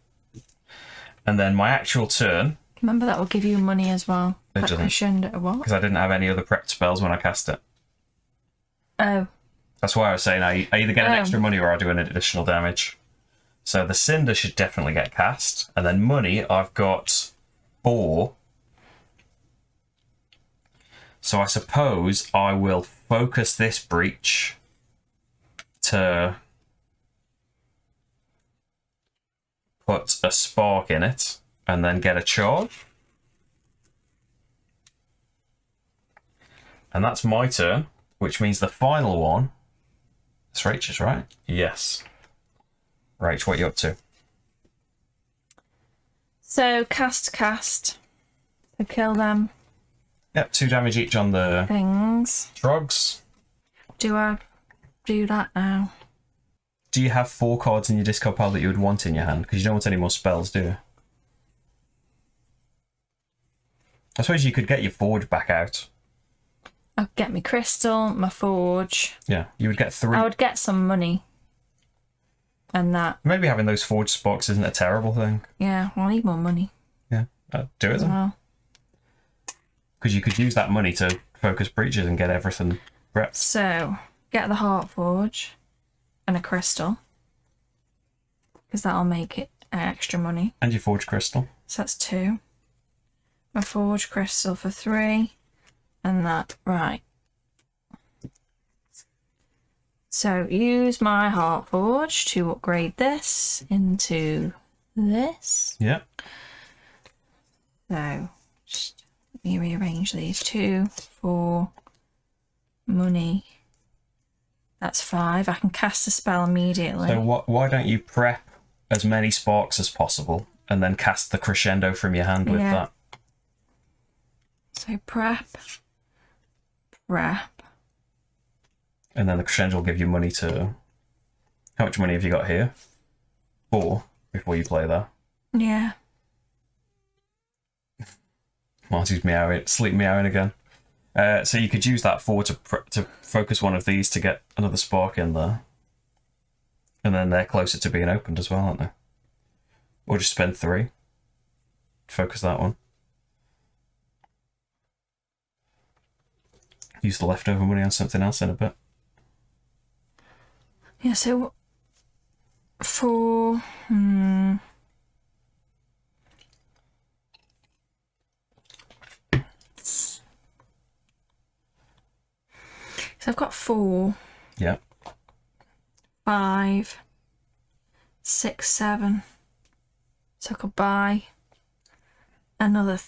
And then my actual turn... Remember that will give you money as well. It doesn't. Because I didn't have any other prepped spells when I cast it. Oh. That's why I was saying I either get an extra money or I do an additional damage. So the Cinder should definitely get cast. And then money, I've got 4. So I suppose I will focus this breach to put a spark in it and then get a charge. And that's my turn, which means the final one... It's Rach's, right? Yes. Rach, what are you up to? So, cast. So, kill them. Yep, 2 damage each on the things. Trogs. Do I do that now? Do you have 4 cards in your discard pile that you would want in your hand? Because you don't want any more spells, do you? I suppose you could get your Forge back out. I'll get my crystal, my forge. Yeah, you would get 3. I would get some money. And that. Maybe having those Forge sparks isn't a terrible thing. Yeah, well, I need more money. Yeah, do it then. Well. Because you could use that money to focus breaches and get everything prepped. So, get the Heart Forge and a crystal. Because that'll make it extra money. And your Forge crystal. So that's 2. My Forge crystal for 3. And that, right. So use my Heart Forge to upgrade this into this. Yeah. So just let me rearrange these. 2, 4, money. That's 5. I can cast a spell immediately. So why don't you prep as many sparks as possible and then cast the crescendo from your hand with that? So prep. And then the crescendo will give you money to... How much money have you got here? 4 before you play that. Yeah. Marty's meowing, sleep meowing again. So you could use that 4 to focus one of these to get another spark in there. And then they're closer to being opened as well, aren't they? Or just spend 3. Focus that one. Use the leftover money on something else in a bit. Yeah, so 4. So I've got 4. Yeah. 5, 6, 7. So I could buy another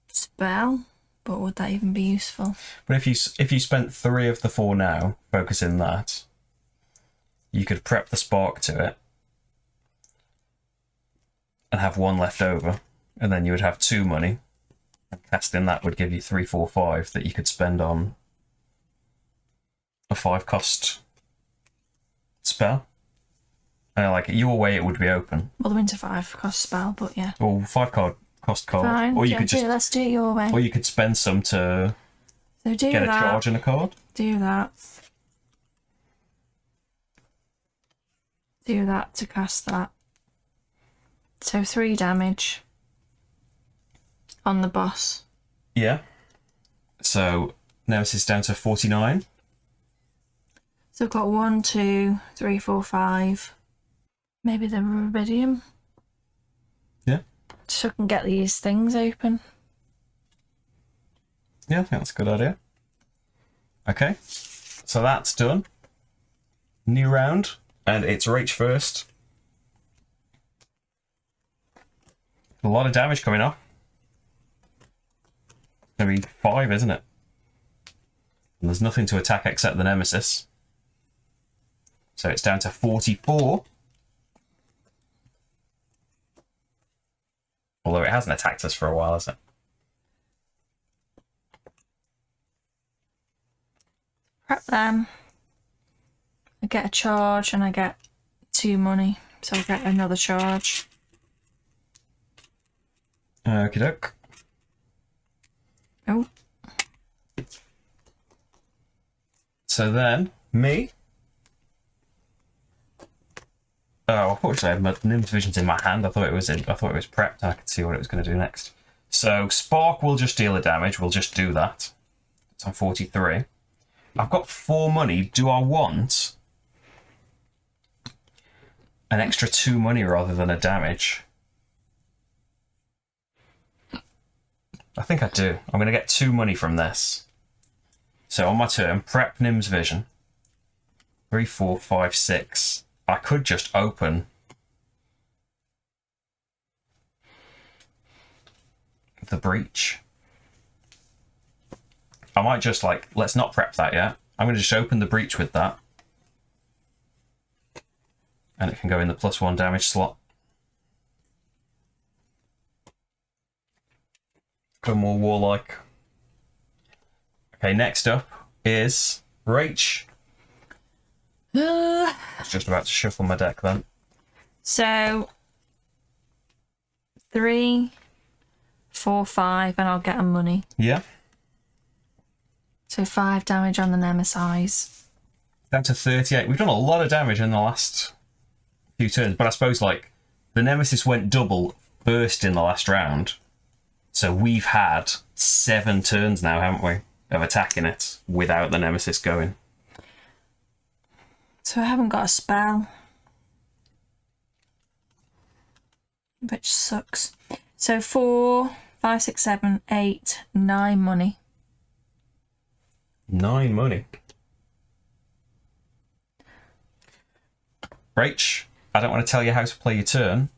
spell, but would that even be useful? But if you spent 3 of the 4 now, focusing that, you could prep the spark to it and have 1 left over, and then you would have 2 money. And casting that would give you 3, 4, 5 that you could spend on a 5 cost spell. And like your way, it would be open. Well, the winter 5 cost spell, but yeah. Or 5 cost card. Fine. Or you could just let's do it your way. Or you could spend some to So do get that. a charge in a card. Do that. Do that to cast that. So 3 damage on the boss. Yeah. So Nemesis down to 49. So I've got 1, 2, 3, 4, 5. Maybe the rubidium. Yeah. So I can get these things open. Yeah, I think that's a good idea. Okay. So that's done. New round. And it's Rach first. A lot of damage coming off. Gonna be 5, isn't it? And there's nothing to attack except the Nemesis. So it's down to 44. Although it hasn't attacked us for a while, has it? Prep them. I get a charge and I get 2 money. So I get another charge. Okie doke. Oh. So then, me. Oh, unfortunately, I had my Nim's Visions in my hand. I thought it was prepped, and I could see what it was going to do next. So Spark will just deal the damage. We'll just do that. It's on 43. I've got 4 money. Do I want an extra 2 money rather than a damage? I think I do. I'm going to get 2 money from this. So on my turn, prep Nim's Vision. 3, 4, 5, 6. I could just open the breach. I might just let's not prep that yet. I'm going to just open the breach with that. And it can go in the +1 damage slot. Go more warlike. Okay, next up is Rach. I was just about to shuffle my deck then. So 3, 4, 5, and I'll get a money. Yeah. So 5 damage on the Nemesis. Down to 38. We've done a lot of damage in the last few turns, but I suppose the Nemesis went double first in the last round. So we've had 7 turns now, haven't we, of attacking it without the Nemesis going. So I haven't got a spell, which sucks. So 4, 5, 6, 7, 8, 9 money. 9 money. Rach, I don't want to tell you how to play your turn,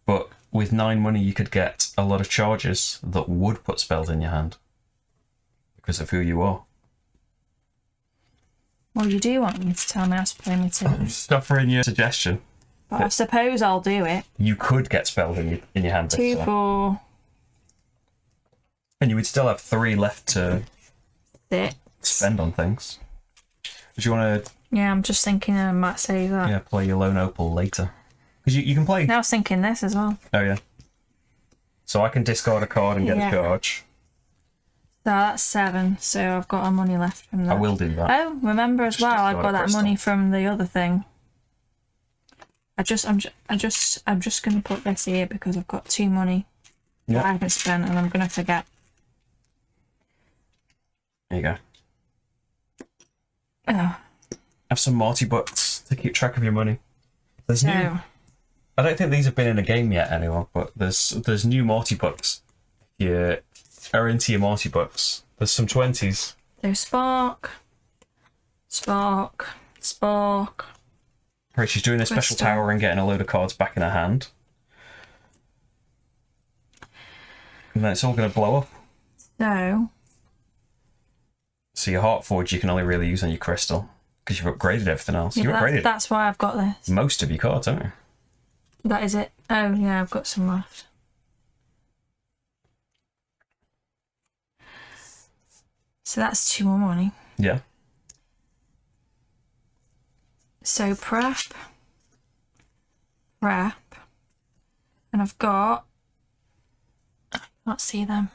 but with 9 money you could get a lot of charges that would put spells in your hand because of who you are. Well, you do want me to tell me how to play my turn. Stop for your suggestion. But I suppose I'll do it. You could get spells in your hand. 2, 4, and you would still have 3 left to 6. spend on things. Do you want to? Yeah, I'm just thinking I might save that. Yeah, play your lone opal later. Because you can play... Now I was thinking this as well. Oh, yeah. So I can discard a card and get a charge. So that's 7, so I've got our money left from that. I will do that. Oh, remember as well, I've got that money from the other thing. I'm just going to put this here because I've got 2 money that I haven't spent and I'm going to forget. There you go. Oh. Have some Marty bucks to keep track of your money. There's new... So, I don't think these have been in a game yet, anyone, but there's new Marty bucks. If you are into your Marty bucks, there's some 20s. so Spark. Right, she's doing a special Crystal. tower and getting a load of cards back in her hand. And then it's all going to blow up. So your Heart Forge you can only really use on your Crystal, because you've upgraded everything else. Yeah, You've upgraded that's why I've got this. most of your cards, haven't you? That is it. Oh, yeah, I've got some left. So that's 2 more money. Yeah. So prep. And I've got... I can't see them.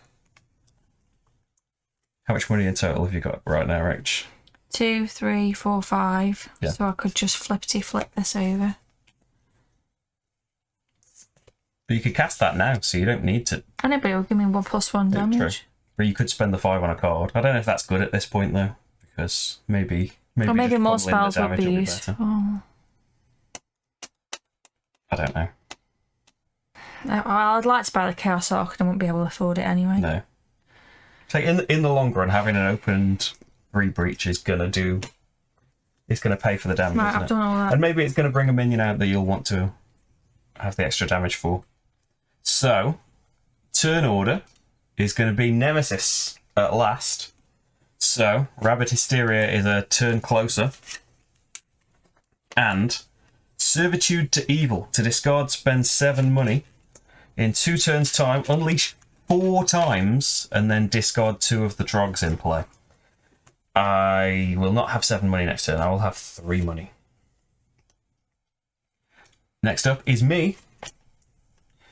How much money in total have you got right now, Rach? 2, 3, 4, 5. Yeah. So I could just flippity flip this over. But you could cast that now, so you don't need to. I know, but it'll give me 1+1 damage. True. But you could spend the 5 on a card. I don't know if that's good at this point though, because maybe Or maybe just more pummeling the spells would damage be will useful. better. I don't know. I'd like to buy the Chaos Arc, and I wouldn't be able to afford it anyway. No. So in the long run, having an opened 3 breach is gonna do. It's gonna pay for the damage. Right, isn't I've it? done all that. And maybe it's gonna bring a minion out that you'll want to have the extra damage for. So, turn order is going to be Nemesis at last. So, Rabbit Hysteria is a turn closer. And Servitude to Evil. To discard, spend 7 money. In 2 turns' time, unleash 4 times, and then discard 2 of the Trogs in play. I will not have 7 money next turn. I will have 3 money. Next up is me.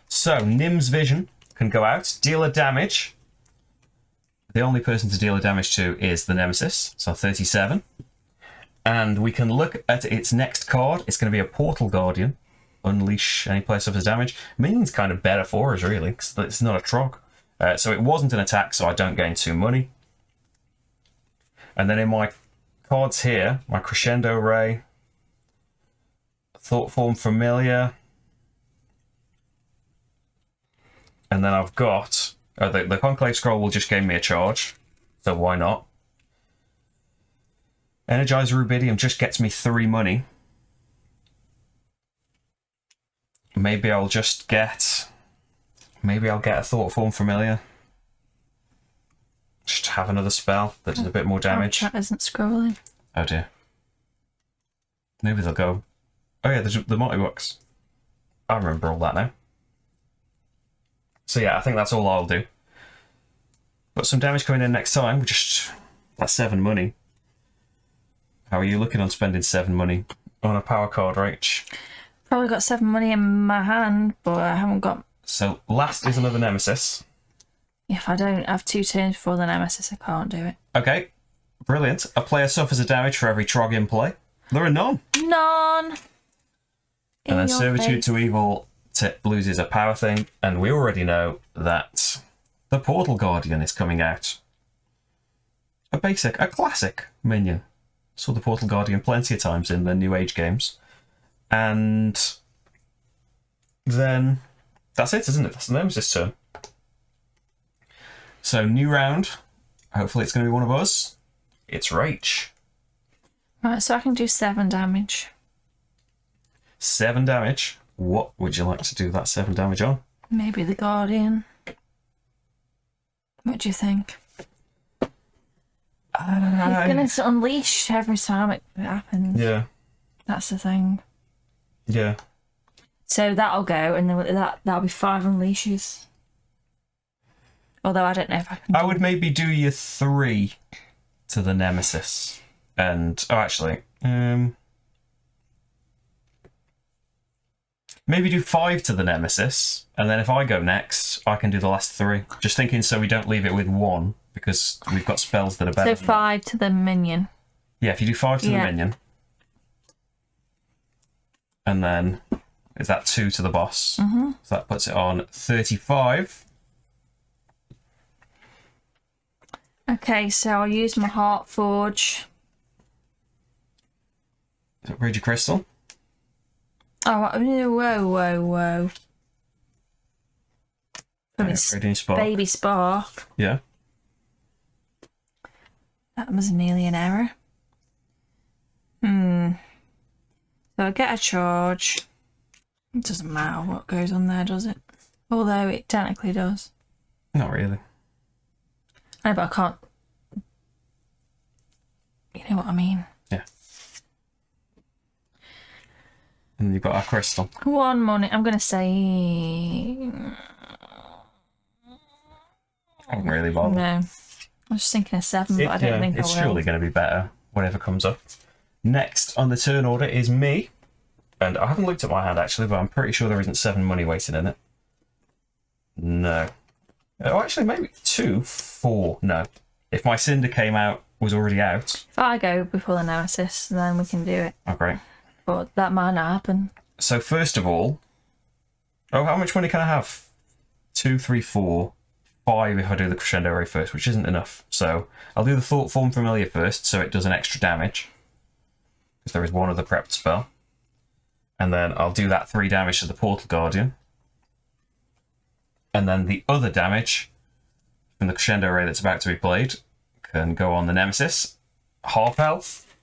So, Nim's Vision can go out, deal a damage. The only person to deal a damage to is the Nemesis, so 37. And we can look at its next card. It's going to be a Portal Guardian. Unleash any player suffers damage. Minion's kind of better for us, really, because it's not a Trog. So it wasn't an attack, so I don't gain 2 money. And then in my cards here, my Crescendo Ray, Thought Form Familiar, and then I've got... the Conclave Scroll will just give me a charge, so why not? Energizer Rubidium just gets me 3 money. Maybe I'll just get... Maybe I'll get a Thought Form Familiar. Just have another spell that does a bit more damage. Chat isn't scrolling. Oh dear. Maybe they'll go... Oh yeah, the multi-bucks. I remember all that now. So yeah, I think that's all I'll do. Got some damage coming in next time. Just... That's 7 money. How are you looking on spending 7 money on a power card, Rach? Probably got 7 money in my hand, but I haven't got... So last is another Nemesis. If I don't have 2 turns before the Nemesis, I can't do it. Okay, brilliant. A player suffers a damage for every Trog in play. There are none. None! And then Servitude to Evil loses a power thing, and we already know that the Portal Guardian is coming out. A classic minion. Saw the Portal Guardian plenty of times in the New Age games. And then that's it, isn't it? That's the Nemesis turn. So, new round. Hopefully it's going to be one of us. It's Rach. Right, so I can do 7 damage. 7 damage. What would you like to do that 7 damage on? Maybe the Guardian. What do you think? He's going to unleash every time it happens. Yeah. That's the thing. Yeah. So that'll go, and then that'll be 5 unleashes. Although I don't know if I can. I would maybe do your 3 to the Nemesis. And, oh, actually, Maybe do 5 to the Nemesis, and then if I go next, I can do the last 3. Just thinking so we don't leave it with 1, because we've got spells that are better. So 5 to the minion. Yeah, if you do 5 to the minion. And then, is that 2 to the boss? Mm-hmm. So that puts it on 35. Okay, so I'll use my Heart Forge. Upgrade your crystal. Oh, whoa. From Upgrading spark. baby spark. Yeah. That was nearly an error. So I get a charge. It doesn't matter what goes on there, does it? Although it technically does. Not really. I know, but I can't. You know what I mean? Yeah. And you've got our crystal. 1 money. I'm going to say. I don't really bother. No. I was just thinking of 7, but I don't think I will. It's surely going to be better, whatever comes up. Next on the turn order is me. And I haven't looked at my hand actually, but I'm pretty sure there isn't 7 money waiting in it. No. Oh, actually, maybe 2, 4. No. If my Cinder was already out. If I go before the Nemesis, then we can do it. Oh, great. But that might not happen. So, first of all. Oh, how much money can I have? 2, 3, 4, 5 if I do the Crescendo Ray first, which isn't enough. So, I'll do the Thought Form Familiar first, so it does an extra damage. Because there is one other prepped spell. And then I'll do that 3 damage to the Portal Guardian. And then the other damage from the Crescendo Ray that's about to be played can go on the Nemesis. Half health.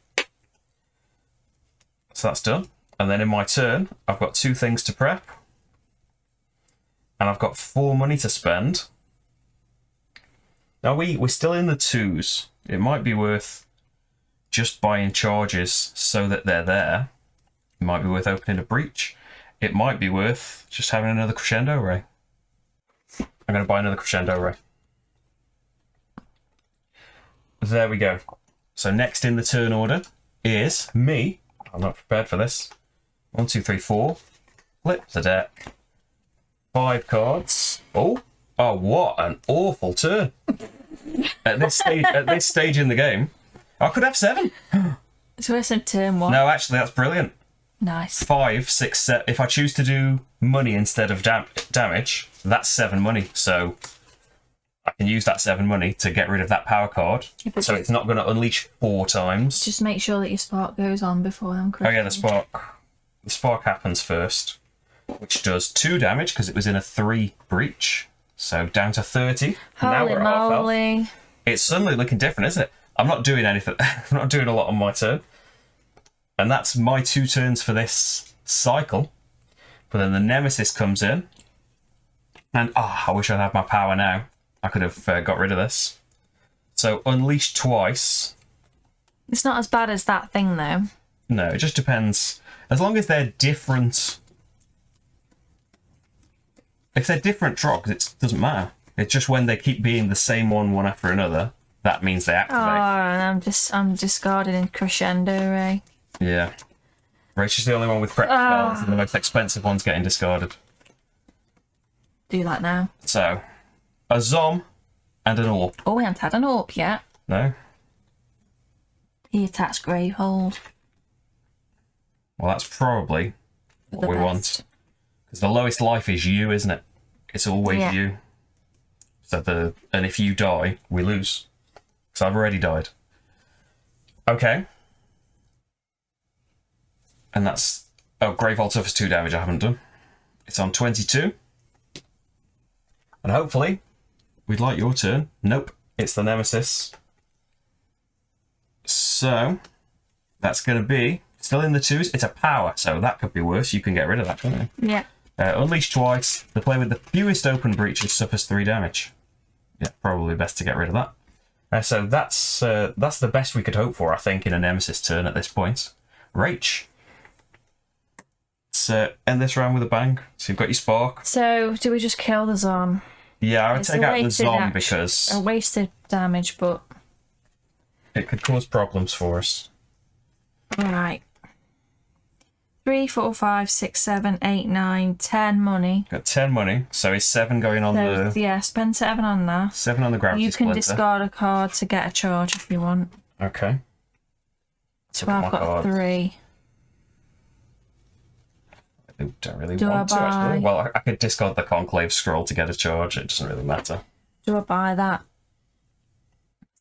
So that's done. And then in my turn, I've got 2 things to prep. And I've got 4 money to spend. Now we're still in the 2s. It might be worth just buying charges so that they're there. It might be worth opening a breach. It might be worth just having another Crescendo Ray. I'm going to buy another Crescendo Ray. There we go. So next in the turn order is me. I'm not prepared for this. 1, 2, 3, 4. Flip the deck. 5 cards. Oh, what an awful turn. At this stage in the game, I could have 7. So it's in turn 1. No, actually, that's brilliant. Nice. 5, 6, 7. If I choose to do money instead of damage, that's 7 money. So I can use that 7 money to get rid of that power card. Yeah, so it's not going to unleash 4 times. Just make sure that your spark goes on before them. Oh yeah, the spark happens first, which does 2 damage because it was in a 3 breach. So down to 30. Holy now we're at half moly. health. It's suddenly looking different, isn't it? I'm not doing anything. I'm not doing a lot on my turn. And that's my 2 turns for this cycle. But then the Nemesis comes in. And, I wish I'd had my power now. I could have got rid of this. So, unleash twice. It's not as bad as that thing, though. No, it just depends. As long as they're different... If they're different drops, it doesn't matter. It's just when they keep being the same one after another, that means they activate. And I'm discarding a Crescendo Ray. Yeah. Rach is the only one with prep spells, and the most expensive one's getting discarded. Do that now. So, a Zom and an Orb. Oh, we haven't had an Orb yet. No? He attacks Gravehold. Well, that's probably what we want. Because the lowest life is you, isn't it? It's always you. So and if you die, we lose. Because I've already died. Okay. And that's... Oh, Gravehold suffers 2 damage I haven't done. It's on 22. And hopefully, we'd like your turn. Nope, it's the Nemesis. So, that's going to be... Still in the 2s. It's a power, so that could be worse. You can get rid of that, can't you? Yeah. Unleash twice. The player with the fewest open breaches suffers 3 damage. Yeah, probably best to get rid of that. So that's the best we could hope for, I think, in a Nemesis turn at this point. Rach. Let's end this round with a bang. So you've got your spark. So, do we just kill the Zom? Yeah, I would take out the Zom because... A wasted damage, but... It could cause problems for us. Right. 3, 4, 5, 6, 7, 8, 9, 10 money. Got 10 money, so is 7 going on So, the... yeah, spend 7 on that. 7 on the gravity You can splinter. discard a card to get a charge if you want. Okay. So Look at I've my got cards. 3. I don't really Do want I to, actually. buy- Well, I could discard the Conclave Scroll to get a charge. It doesn't really matter. Do I buy that?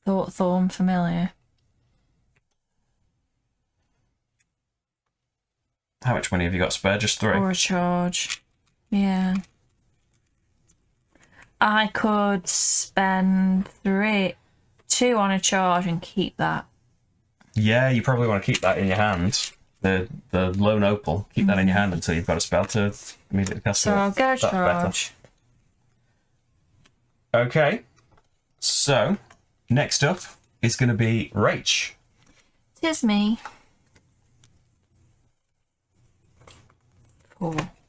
Thorn Familiar. How much money have you got spare? Just 3? Or a charge. Yeah. I could spend 2 on a charge and keep that. Yeah, you probably want to keep that in your hand. The lone opal. Keep that in your hand until you've got a spell to immediately cast So it. I'll get a That's better. charge. Okay. So, next up is going to be Rach. Tis me.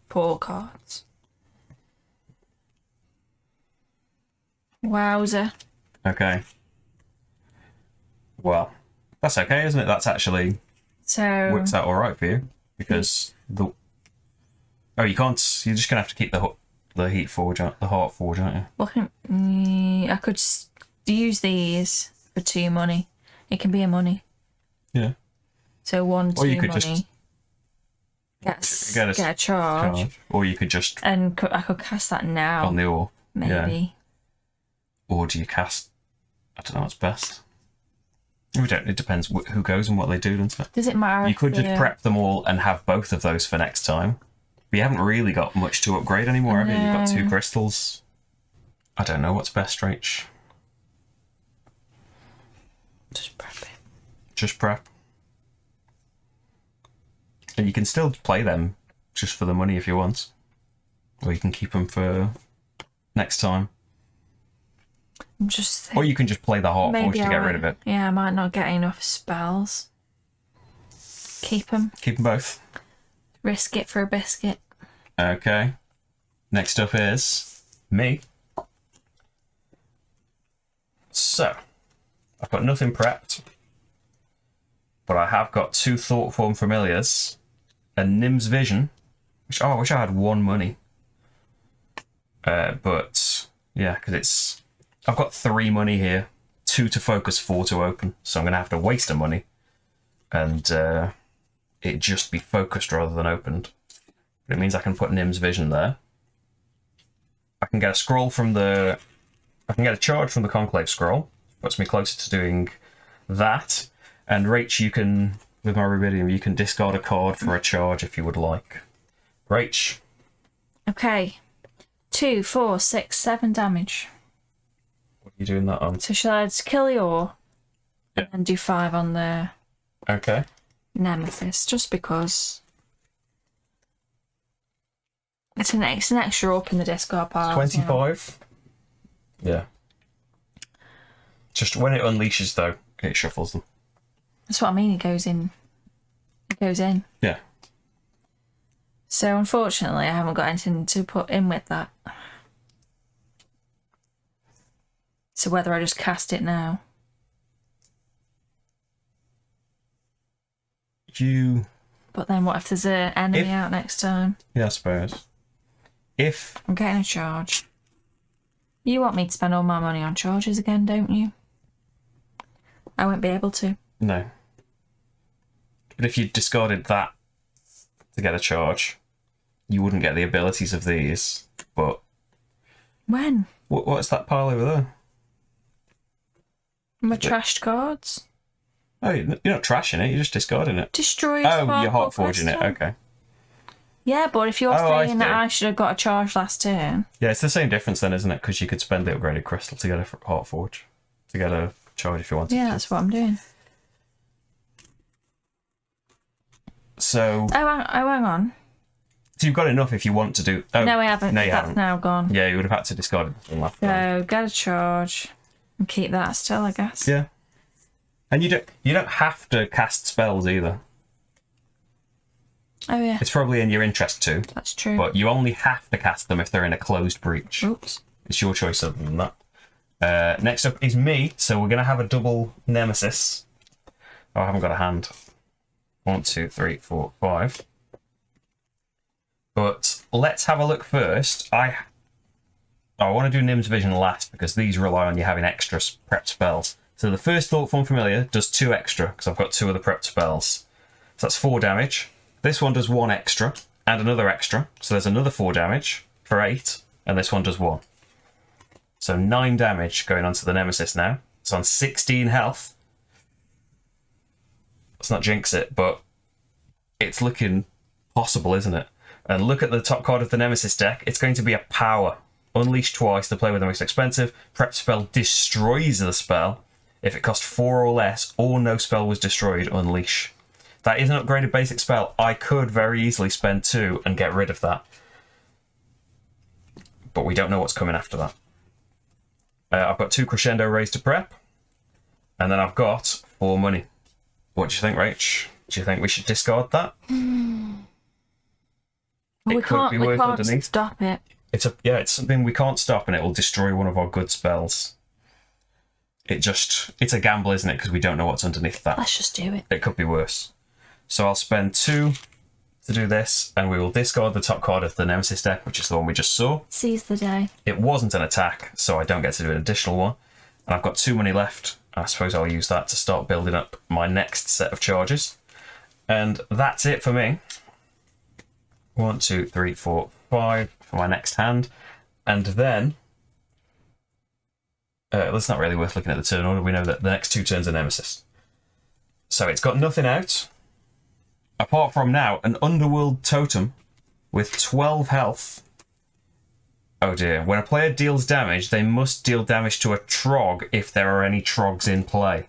4 cards. Wowzer. Okay. Well, that's okay, isn't it? That's actually So works out all right for you because the you can't. You're just gonna have to keep the heat forge, the heart forge, aren't you? I could use these for 2 money. It can be a money. Yeah. So 1, 2 Or you could money. just Get a charge. or you could just And I could cast that now. on the ore. Maybe. Or do you cast? I don't know what's best. We don't. It depends who goes and what they do, doesn't it? Does it matter? You if could just the- prep them all and have both of those for next time. But you haven't really got much to upgrade anymore, have you? You've got 2 crystals. I don't know what's best, Rach. Just prep it. Just prep. And you can still play them just for the money if you want. Or you can keep them for next time. I'm just Or you can just play the Heart Forge to get rid of it. Yeah, I might not get enough spells. Keep them. Keep them both. Risk it for a biscuit. Okay. Next up is me. So, I've got nothing prepped. But I have got 2 Thought Form Familiars. A Nim's Vision. Which, I wish I had 1 money. But, yeah, because it's... I've got 3 money here. 2 to focus, 4 to open. So I'm going to have to waste a money. And it just be focused rather than opened. But it means I can put Nim's Vision there. I can get a scroll from the... I can get a charge from the Conclave Scroll. Puts me closer to doing that. And Rach, you can, with my Rubidium, you can discard a card for a charge if you would like. Rach. Okay. 2, 4, 6, 7 damage. What are you doing that on? So shall I just kill the ore? Yeah. And do 5 on the Okay. Nemesis, just because it's an extra up in the discard pile. 25. Yeah. Just when it unleashes, though, it shuffles them. That's what I mean. It goes in. It goes in. Yeah. So unfortunately, I haven't got anything to put in with that. So whether I just cast it now. You... But then what if there's an enemy If- out next time? Yeah, I suppose. If... I'm getting a charge. You want me to spend all my money on charges again, don't you? I won't be able to. No. But if you discarded that to get a charge, you wouldn't get the abilities of these. But When? what's that pile over there? My trashed cards? Oh, you're not trashing it, you're just discarding it. Destroy Oh, sparkle you're hot forging it, crystal. okay. Yeah, but if you're Oh, I saying that see. I should have got a charge last turn, Yeah, it's the same difference then, isn't it? Because you could spend the upgraded crystal to get a heart forge. To get a charge if you wanted yeah, to. that's what I'm doing. So Hang on. you've got enough if you want to do... Oh, No, I haven't. No, you That's haven't. now gone. Yeah, you would have had to discard it from last time. So get a charge and keep that still, I guess. Yeah. And you don't have to cast spells either. Oh yeah, It's probably in your interest to, that's true. but you only have to cast them if they're in a closed breach. Oops. It's your choice other than that. Next up is me, so we're going to have a double Nemesis. Oh, I haven't got a hand. 1, 2, 3, 4, 5. But let's have a look first. I want to do Nim's Vision last because these rely on you having extra prep spells. So the first Thought Form Familiar does 2 extra because I've got 2 of the prep spells. So that's 4 damage. This one does 1 extra and another extra. So there's another 4 damage for 8, and this one does 1. So 9 damage going on to the Nemesis now. It's on 16 health. Let's not jinx it, but it's looking possible, isn't it? And look at the top card of the Nemesis deck. It's going to be a power. Unleash twice to play with the most expensive. Prep spell destroys the spell. If it cost 4 or less, or no spell was destroyed, unleash. That is an upgraded basic spell. I could very easily spend 2 and get rid of that. But we don't know what's coming after that. I've got 2 Crescendo Raise to prep. And then I've got 4 money. What do you think, Rach? Do you think we should discard that? Well, we can't stop it. It's something we can't stop, and it will destroy one of our good spells. It's a gamble, isn't it? Because we don't know what's underneath that. Let's just do it. It could be worse. So I'll spend 2 to do this, and we will discard the top card of the Nemesis deck, which is the one we just saw. Seize the day. It wasn't an attack, so I don't get to do an additional one. And I've got 2 money left. I suppose I'll use that to start building up my next set of charges. And that's it for me. 1, 2, 3, 4, 5 for my next hand. And then... it's not really worth looking at the turn order. We know that the next 2 turns are Nemesis. So it's got nothing out. Apart from now, an Underworld Totem with 12 health. Oh dear. When a player deals damage, they must deal damage to a Trog if there are any Trogs in play.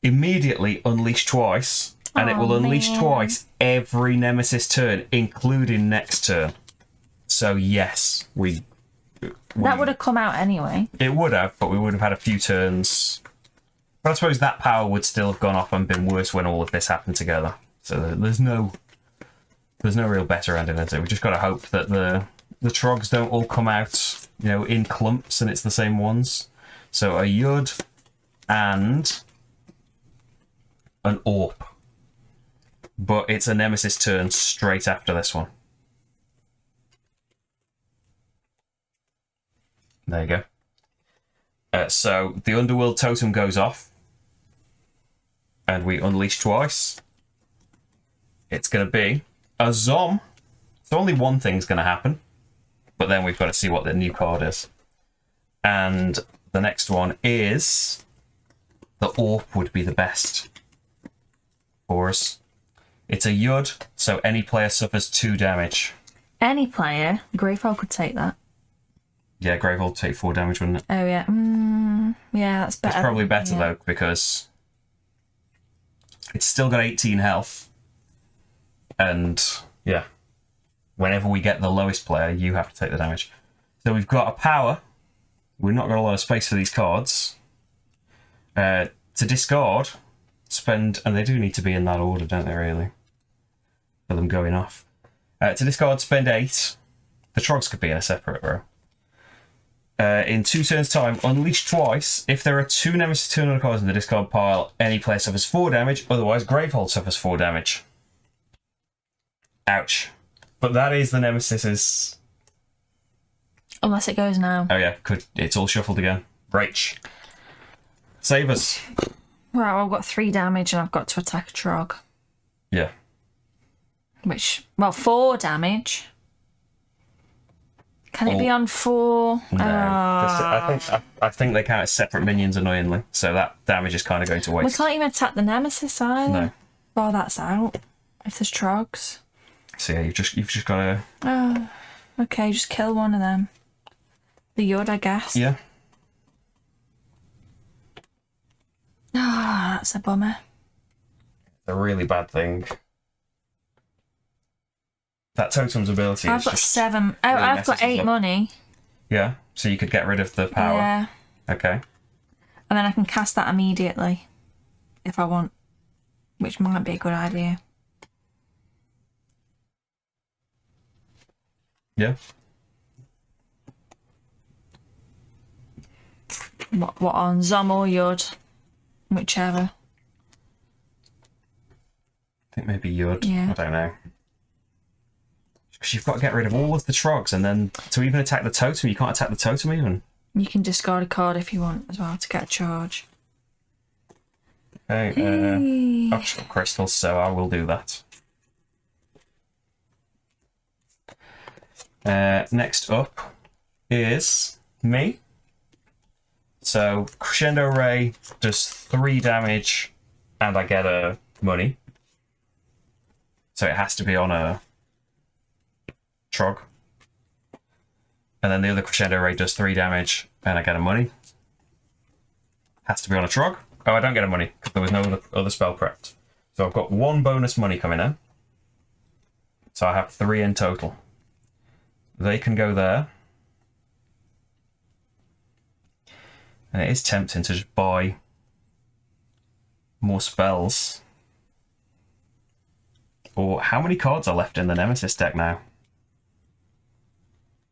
Immediately unleash twice, and it will unleash twice every Nemesis turn, including next turn. So yes, that would have come out anyway. It would have, but we would have had a few turns. But I suppose that power would still have gone off and been worse when all of this happened together. So there's no real better ending, is it? We just got to hope that the Trogs don't all come out, in clumps and it's the same ones. So a Yud and an Orp. But it's a Nemesis turn straight after this one. There you go. So the Underworld Totem goes off. And we unleash twice. It's going to be a Zom. So only one thing's going to happen. But then we've got to see what the new card is. And the next one is... the Orp would be the best for us. It's a Yud, so any player suffers 2 damage. Any player? Gravehold could take that. Yeah, Gravehold would take 4 damage, wouldn't it? Oh, yeah. Yeah, that's better. It's probably better, though, because it's still got 18 health. And, yeah, whenever we get the lowest player, you have to take the damage. So we've got a power. We've not got a lot of space for these cards. To discard, spend... and they do need to be in that order, don't they, really? For them going off. To discard, spend 8. The Trogs could be in a separate row. In 2 turns' time, unleash twice. If there are 2 Nemesis turn order cards in the discard pile, any player suffers 4 damage. Otherwise, Gravehold suffers 4 damage. Ouch. But that is the Nemesis's... Unless it goes now. Oh yeah, it's all shuffled again. Rach. Save us. Well, I've got 3 damage and I've got to attack a Trog. Yeah. Which, well, 4 damage. Can it be on 4? No. I think they count as separate minions, annoyingly. So that damage is kind of going to waste. We can't even attack the Nemesis either. No. Well, that's out. If there's Trogs. So yeah, you've just got to... Oh, okay, just kill one of them. The Yud, I guess. Yeah. Ah, that's a bummer. A really bad thing. That totem's ability I've is got just 7. Oh, really I've got 8 money. Yeah, so you could get rid of the power. Yeah. Okay. And then I can cast that immediately. If I want. Which might be a good idea. Yeah. What on? Zom or Yud? Whichever. I think maybe Yud. Yeah. I don't know. Because you've got to get rid of all of the trogs, and then to even attack the totem, you can't attack the totem even. You can discard a card if you want as well to get a charge. Okay, I've just got crystals, so I will do that. Next up is me. So Crescendo Ray does 3 damage, and I get a money. So it has to be on a Trog. And then the other Crescendo Ray does 3 damage, and I get a money. Has to be on a Trog. Oh, I don't get a money, because there was no other spell prepped. So I've got 1 bonus money coming in. So I have 3 in total. They can go there. And it is tempting to just buy more spells. Or how many cards are left in the Nemesis deck now?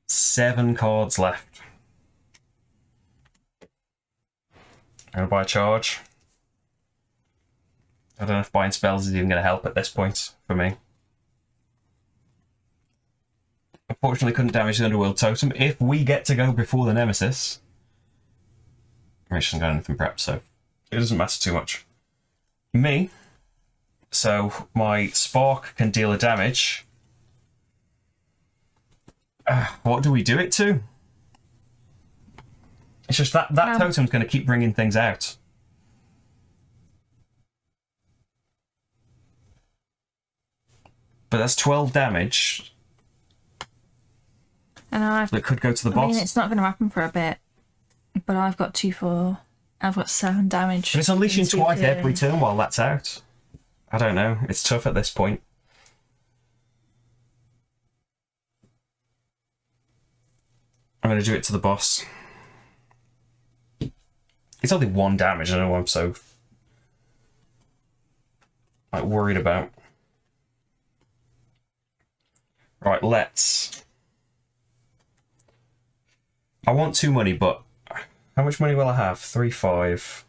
7 cards left. I'm going to buy a charge. I don't know if buying spells is even going to help at this point for me. Unfortunately, couldn't damage the Underworld Totem. If we get to go before the Nemesis... Rach hasn't got anything prepped, so it doesn't matter too much. Me. So my Spark can deal a damage. What do we do it to? It's just that totem's going to keep bringing things out. But that's 12 damage. And that could go to the boss. I mean, it's not going to happen for a bit. But I've got 7 damage. But it's unleashing twice every turn while that's out. I don't know. It's tough at this point. I'm going to do it to the boss. It's only 1 damage. I know what I'm so worried about. Right, let's... I want 2 money, but how much money will I have? 3, 5.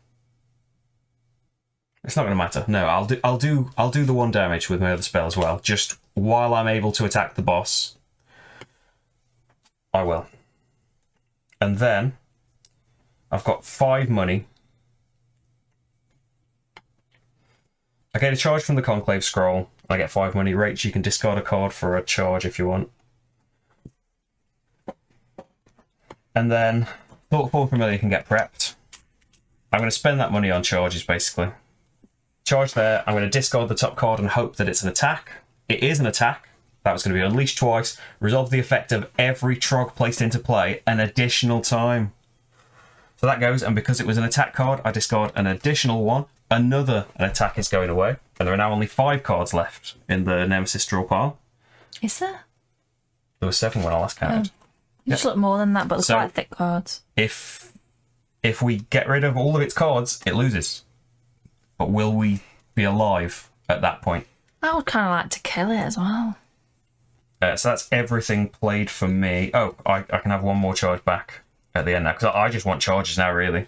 It's not going to matter. No, I'll do the 1 damage with my other spell as well. Just while I'm able to attack the boss, I will. And then I've got 5 money. I get a charge from the Conclave Scroll. I get 5 money. Rach, you can discard a card for a charge if you want. And then Thoughtful Familiar can get prepped. I'm going to spend that money on charges, basically. Charge there. I'm going to discard the top card and hope that it's an attack. It is an attack. That was going to be unleashed twice. Resolve the effect of every Trog placed into play an additional time. So that goes, and because it was an attack card, I discard an additional 1. An attack is going away. And there are now only 5 cards left in the Nemesis draw pile. Is there? There were 7 when I last counted. You just look more than that, but they're quite thick cards. If we get rid of all of its cards, it loses. But will we be alive at that point? I would kind of like to kill it as well. So that's everything played for me. Oh, I can have 1 more charge back at the end now, because I just want charges now, really.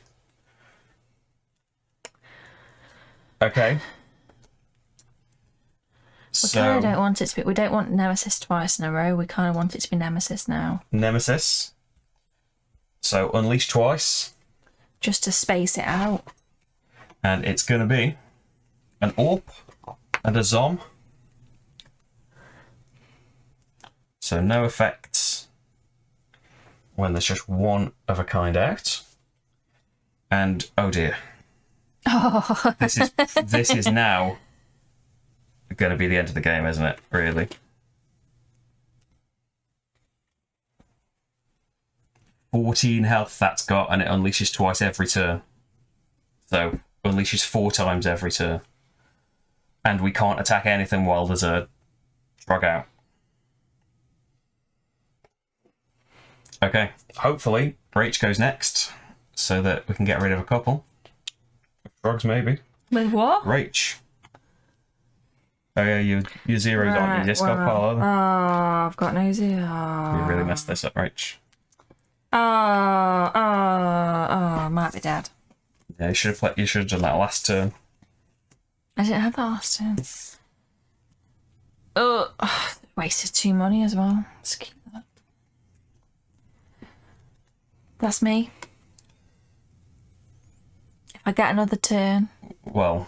Okay. We kind of don't want it to be... We don't want Nemesis twice in a row. We kind of want it to be Nemesis now. Nemesis. So unleash twice. Just to space it out. And it's going to be an AWP and a Zom. So no effects when there's just 1 of a kind out. And oh dear. Oh. This is now going to be the end of the game, isn't it? Really. 14 health that's got, and it unleashes twice every turn. So unleashes 4 times every turn. And we can't attack anything while there's a Trog out. Okay, hopefully Rach goes next, so that we can get rid of a couple. Trogs, maybe. With what? Rach. Oh yeah, your zeros aren't your discard pile, are they? Oh, I've got no zero. You really messed this up, Rach. Might be dead. Yeah, you should have done that last turn. I didn't have that last turn. Oh, Wasted 2 money as well. Let's keep that. That's me. If I get another turn, Well,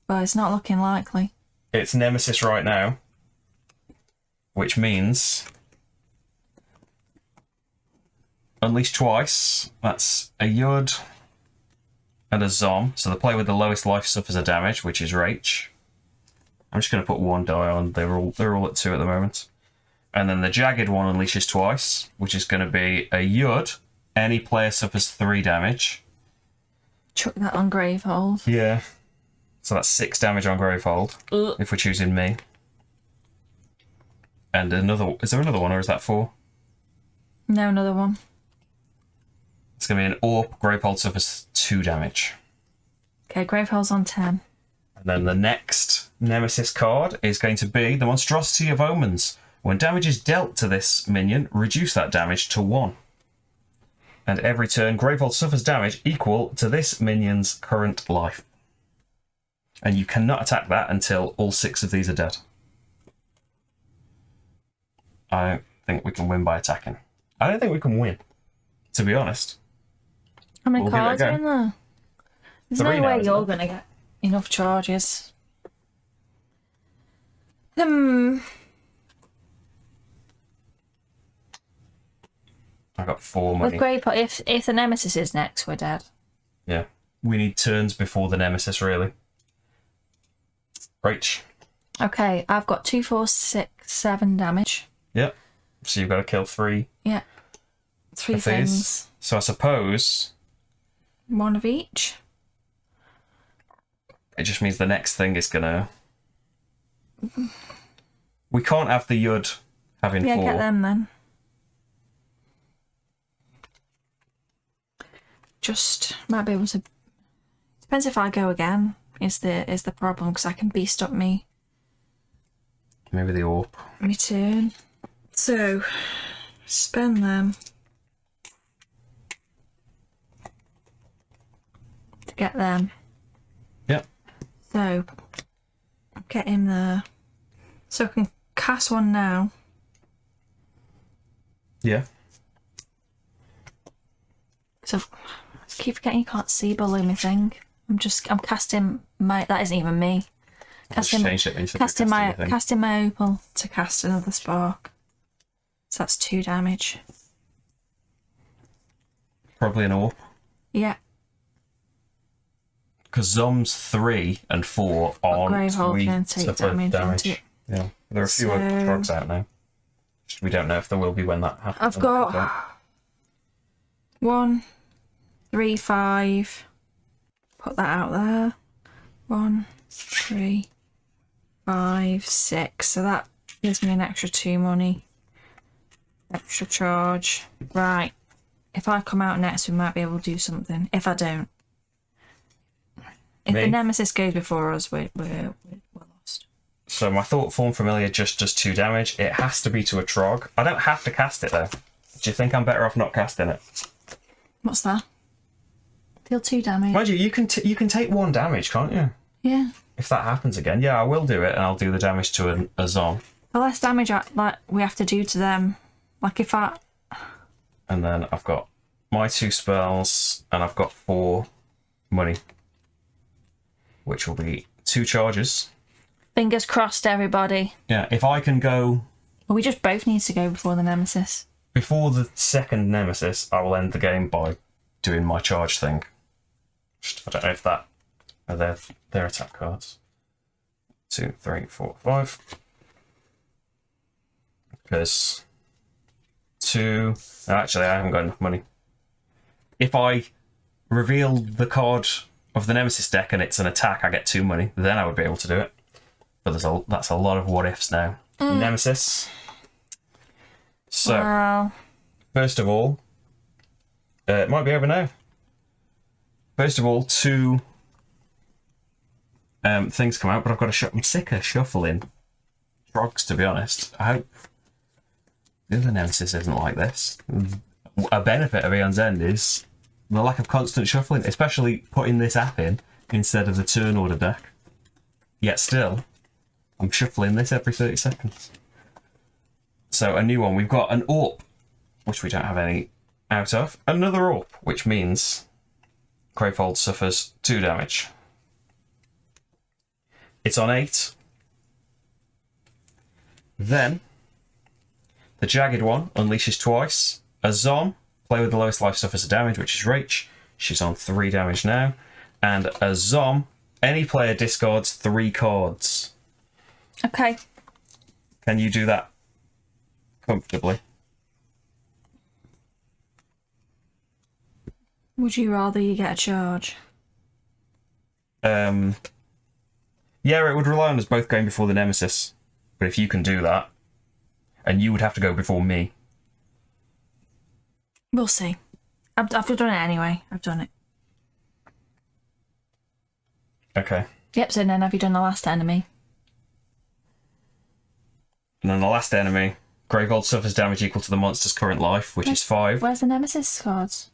it's not looking likely. it's Nemesis right now, which means unleash twice. That's a Yud and a Zom. So the player with the lowest life suffers a damage, which is Rach. I'm just going to put 1 die on. They're all at 2 at the moment. And then the Jagged one unleashes twice, which is going to be a Yud. Any player suffers 3 damage. Chuck that on Gravehold. Yeah. So that's 6 damage on Gravehold, if we're choosing me. And another... Is there another one, or is that 4? No, another one. It's going to be an Orp. Gravehold suffers 2 damage. Okay, Gravehold's on 10. And then the next Nemesis card is going to be the Monstrosity of Omens. When damage is dealt to this minion, reduce that damage to 1. And every turn, Gravehold suffers damage equal to this minion's current life. And you cannot attack that until all 6 of these are dead. I don't think we can win by attacking. I don't think we can win, to be honest. How many We'll give it a cards are go. in there? There's 3 no now, way isn't you're there? going to get enough charges. I got 4 With money. Gravehold, if the Nemesis is next, we're dead. Yeah. We need turns before the Nemesis, really. Rach. Okay, I've got 2, 4, 6, 7 damage. Yep. So you've got to kill 3 Yeah. 3 of things. these. So I suppose 1 of each. it just means the next thing is gonna... We can't have the Yud having Yeah, 4. get them then. Just might be able to. Depends if I go again. Is the problem, because I can beast up me Maybe the Orp. turn. So spend them to get them. Yep. So get him there. So I can cast one now. Yeah. So I keep forgetting you can't see below my thing. I'm casting my. That isn't even me. Casting my opal to cast another spark. So that's 2 damage. Probably an Orp. Yeah. Because Zom's 3 and 4 aren't Gravehold weak can to take damage. damage. Yeah. There are fewer drugs out now. We don't know if there will be when that happens. I've got 1, 3, 5. Put that out there. 1, 3, 5, 6. So that gives me an extra 2 money. Extra charge. Right. If I come out next, we might be able to do something. If I don't. If the Nemesis goes before us, we're lost. So my Thought Form Familiar just does 2 damage. It has to be to a Trog. I don't have to cast it though. Do you think I'm better off not casting it? What's that? Deal 2 damage. Mind you, you can take 1 damage, can't you? Yeah. If that happens again, yeah, I will do it, and I'll do the damage to a Zom. The less damage we have to do to them. Like if I. And then I've got my 2 spells, and I've got 4 money, which will be 2 charges. Fingers crossed, everybody. Yeah, if I can go Well, we just both need to go before the Nemesis. before the second Nemesis, I will end the game by doing my charge thing. I don't know if that are their attack cards. 2, 3, 4, 5. Because 2. No, actually, I haven't got enough money. If I reveal the card of the Nemesis deck and it's an attack, I get 2 money. Then I would be able to do it. But that's a lot of what ifs now. Nemesis. So, Wow. first of all, it might be over now. First of all, 2 things come out, but I've got to I'm sick of shuffling Trogs, to be honest. I hope the other Nemesis isn't like this. A benefit of Aeon's End is the lack of constant shuffling, especially putting this app in instead of the turn order deck. Yet still, I'm shuffling this every 30 seconds. So a new one. We've got an AWP, which we don't have any out of. Another AWP, which means Gravehold suffers 2 damage. It's on 8. Then the Jagged one unleashes twice. A Zom, player with the lowest life suffers a damage, which is Rach. She's on 3 damage now. And a Zom, any player discards 3 cards. Okay. Can you do that comfortably? Would you rather you get a charge? Yeah, it would rely on us both going before the Nemesis. But if you can do that, and you would have to go before me. We'll see. I've done it anyway. I've done it. Okay. Yep, so then have you done the last enemy? And then the last enemy, Gravehold suffers damage equal to the monster's current life, which is 5. Where's the Nemesis cards?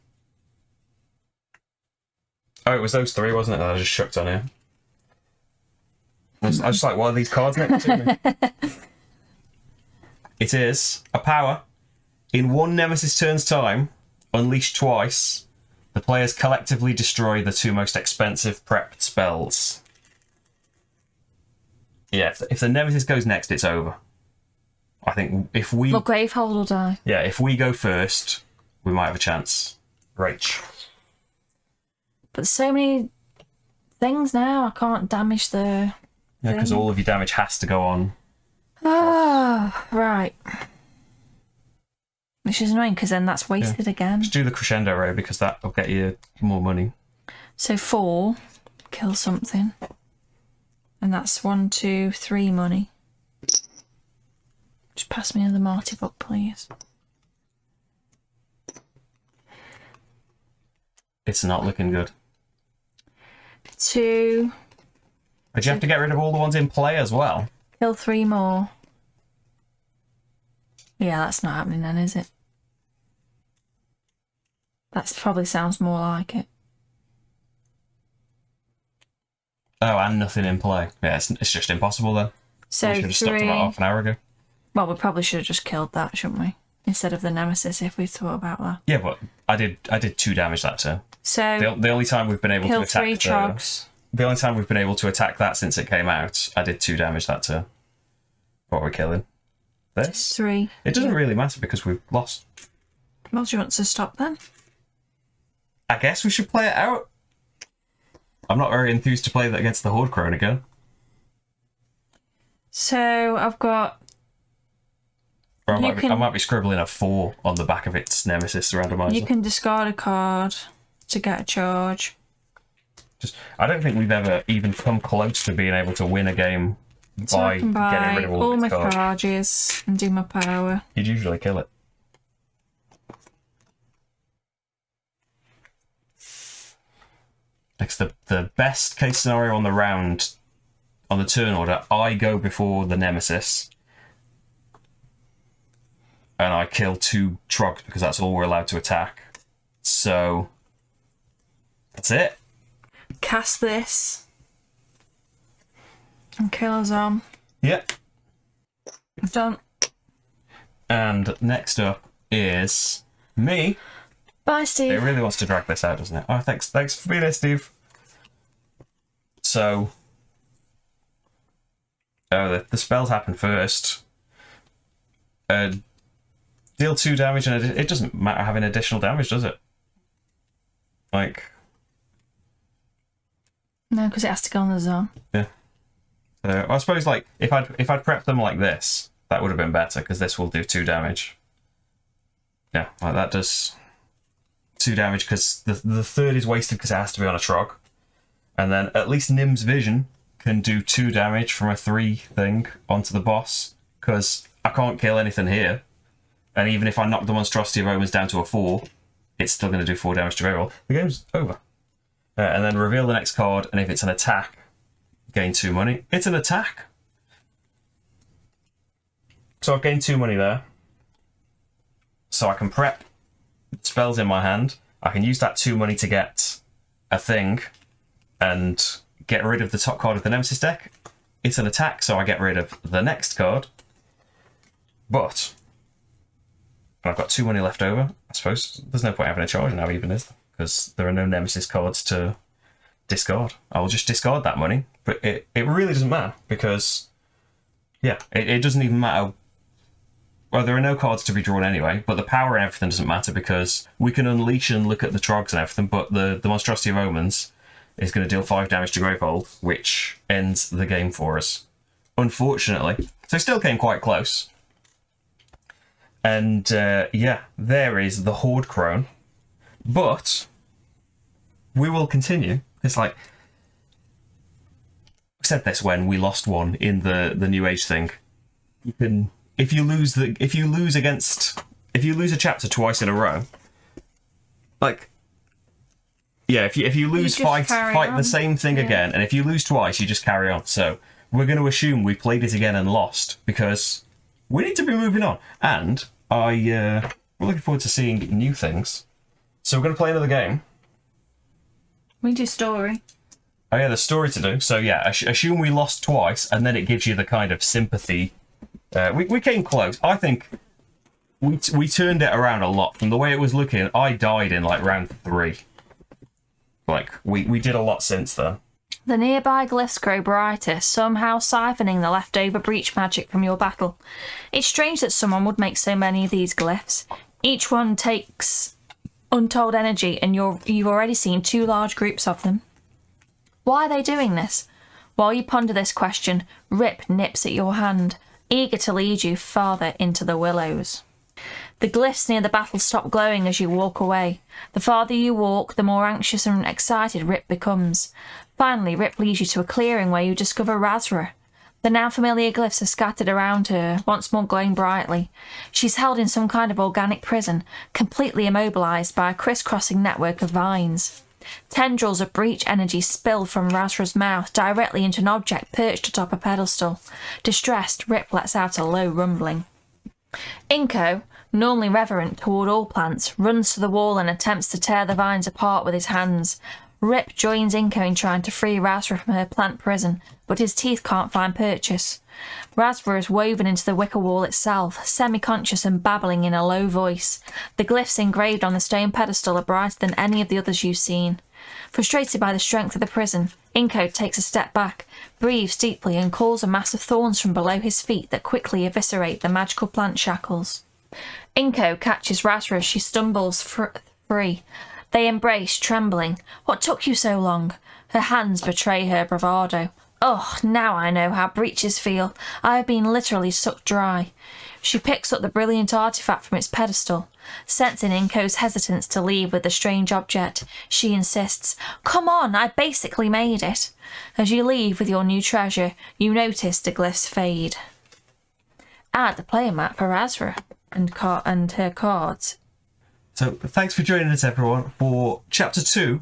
Oh, it was those 3, wasn't it, that I just chucked on here? I was just like, what are these cards next to me? It is a power. In 1 Nemesis turn's time, unleashed twice, the players collectively destroy the 2 most expensive prepped spells. Yeah, if the Nemesis goes next, it's over. I think if we... Well, Gravehold will die. Yeah, if we go first, we might have a chance. Rach. But so many things now, I can't damage the... Yeah, because all of your damage has to go on. Oh, right. Which is annoying, because then that's wasted again. Just do the crescendo ray, because that will get you more money. So 4, kill something. And that's 1, 2, 3 money. Just pass me another Marty book, please. It's not looking good. 2. But you have to get rid of all the ones in play as well. Kill 3 more. Yeah, that's not happening then, is it? That probably sounds more like it. Oh, and nothing in play. Yeah, it's just impossible then. So We should have stopped 3. about half an hour ago. Well, we probably should have just killed that, shouldn't we? Instead of the Nemesis, if we thought about that. Yeah, but I did 2 damage that turn. So The only time we've been able to kill attack 3 trogs. the only time we've been able to attack that since it came out, I did 2 damage that turn. What are we killing? This? 3. It doesn't really matter because we've lost. Well, do you want to stop then? I guess we should play it out. I'm not very enthused to play that against the Horde Crone again. So I've got... Or I might be scribbling a 4 on the back of its Nemesis randomizer. You can discard a card to get a charge. I don't think we've ever even come close to being able to win a game So by I can getting buy rid of all all my these cards. charges and do my power. You'd usually kill it. Next, the best case scenario on the round, on the turn order, I go before the Nemesis. And I kill 2 Trogs because that's all we're allowed to attack. So, that's it. Cast this. And kill us on. Yep. Done. And next up is me. Bye, It Steve. really wants to drag this out, doesn't it? Oh, thanks for being here, Steve. So, the spells happen first. Deal 2 damage, and it doesn't matter having additional damage, does it? Like, No, because it has to go on the zone. yeah. So I suppose like if I'd prepped them like this, that would have been better because this will do 2 damage. Yeah, like that does 2 damage because the 3rd is wasted because it has to be on a Trog. And then at least Nim's Vision can do 2 damage from a 3 thing onto the boss because I can't kill anything here. And even if I knock the Monstrosity of Omens down to a 4, it's still going to do 4 damage to Reroll. The game's over. And then reveal the next card, and if it's an attack, gain 2 money. It's an attack! So I've gained 2 money there. So I can prep spells in my hand. I can use that 2 money to get a thing and get rid of the top card of the Nemesis deck. It's an attack, so I get rid of the next card. But And I've got 2 money left over. I suppose there's no point having a charge now, even, is there? Because there are no Nemesis cards to discard. I'll just discard that money. But it really doesn't matter, because, yeah, it doesn't even matter. Well, there are no cards to be drawn anyway, but the power and everything doesn't matter, because we can unleash and look at the Trogs and everything, but the Monstrosity of Omens is going to deal 5 damage to Gravehold, which ends the game for us, unfortunately. So it still came quite close. And, yeah, there is the Horde Crone. But we will continue. It's like, I said this when we lost one in the New Age thing. You can, if you lose a chapter twice in a row, like, yeah, if you lose, fight the same thing again, and if you lose twice, you just carry on. So we're going to assume we played it again and lost, because we need to be moving on. And we're looking forward to seeing new things. So we're going to play another game. We do story. Oh yeah, there's story to do. So yeah, assume we lost twice, and then it gives you the kind of sympathy. We came close. I think we turned it around a lot. From the way it was looking, I died in like round 3. Like, we did a lot since then. The nearby glyphs grow brighter, somehow siphoning the leftover breach magic from your battle. It's strange that someone would make so many of these glyphs. Each one takes untold energy, and you've already seen 2 large groups of them. Why are they doing this? While you ponder this question, Rip nips at your hand, eager to lead you farther into the willows. The glyphs near the battle stop glowing as you walk away. The farther you walk, the more anxious and excited Rip becomes. Finally, Rip leads you to a clearing where you discover Razra. The now familiar glyphs are scattered around her, once more glowing brightly. She's held in some kind of organic prison, completely immobilised by a crisscrossing network of vines. Tendrils of breach energy spill from Razra's mouth directly into an object perched atop a pedestal. Distressed, Rip lets out a low rumbling. Inko, normally reverent toward all plants, runs to the wall and attempts to tear the vines apart with his hands. Rip joins Inko in trying to free Razra from her plant prison, but his teeth can't find purchase. Razra is woven into the wicker wall itself, semi-conscious and babbling in a low voice. The glyphs engraved on the stone pedestal are brighter than any of the others you've seen. Frustrated by the strength of the prison, Inko takes a step back, breathes deeply and calls a mass of thorns from below his feet that quickly eviscerate the magical plant shackles. Inko catches Razra as she stumbles free. They embrace, trembling. What took you so long? Her hands betray her bravado. Oh, now I know how breaches feel. I have been literally sucked dry. She picks up the brilliant artifact from its pedestal. Sensing Inko's hesitance to leave with the strange object, she insists, "Come on, I basically made it." As you leave with your new treasure, you notice the glyphs fade. Add the player map for Razra and her cards. So thanks for joining us, everyone, for Chapter 2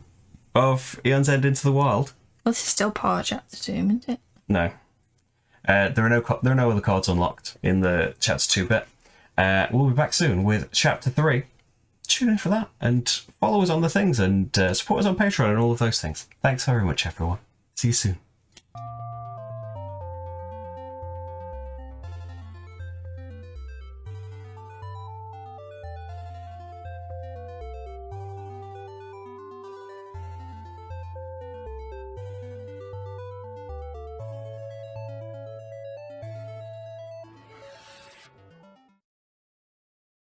of Aeon's End Into the Wild. Well, this is still part of Chapter 2, isn't it? No. There are no other cards unlocked in the Chapter 2 bit. We'll be back soon with Chapter 3. Tune in for that, and follow us on the things, and support us on Patreon and all of those things. Thanks very much, everyone. See you soon.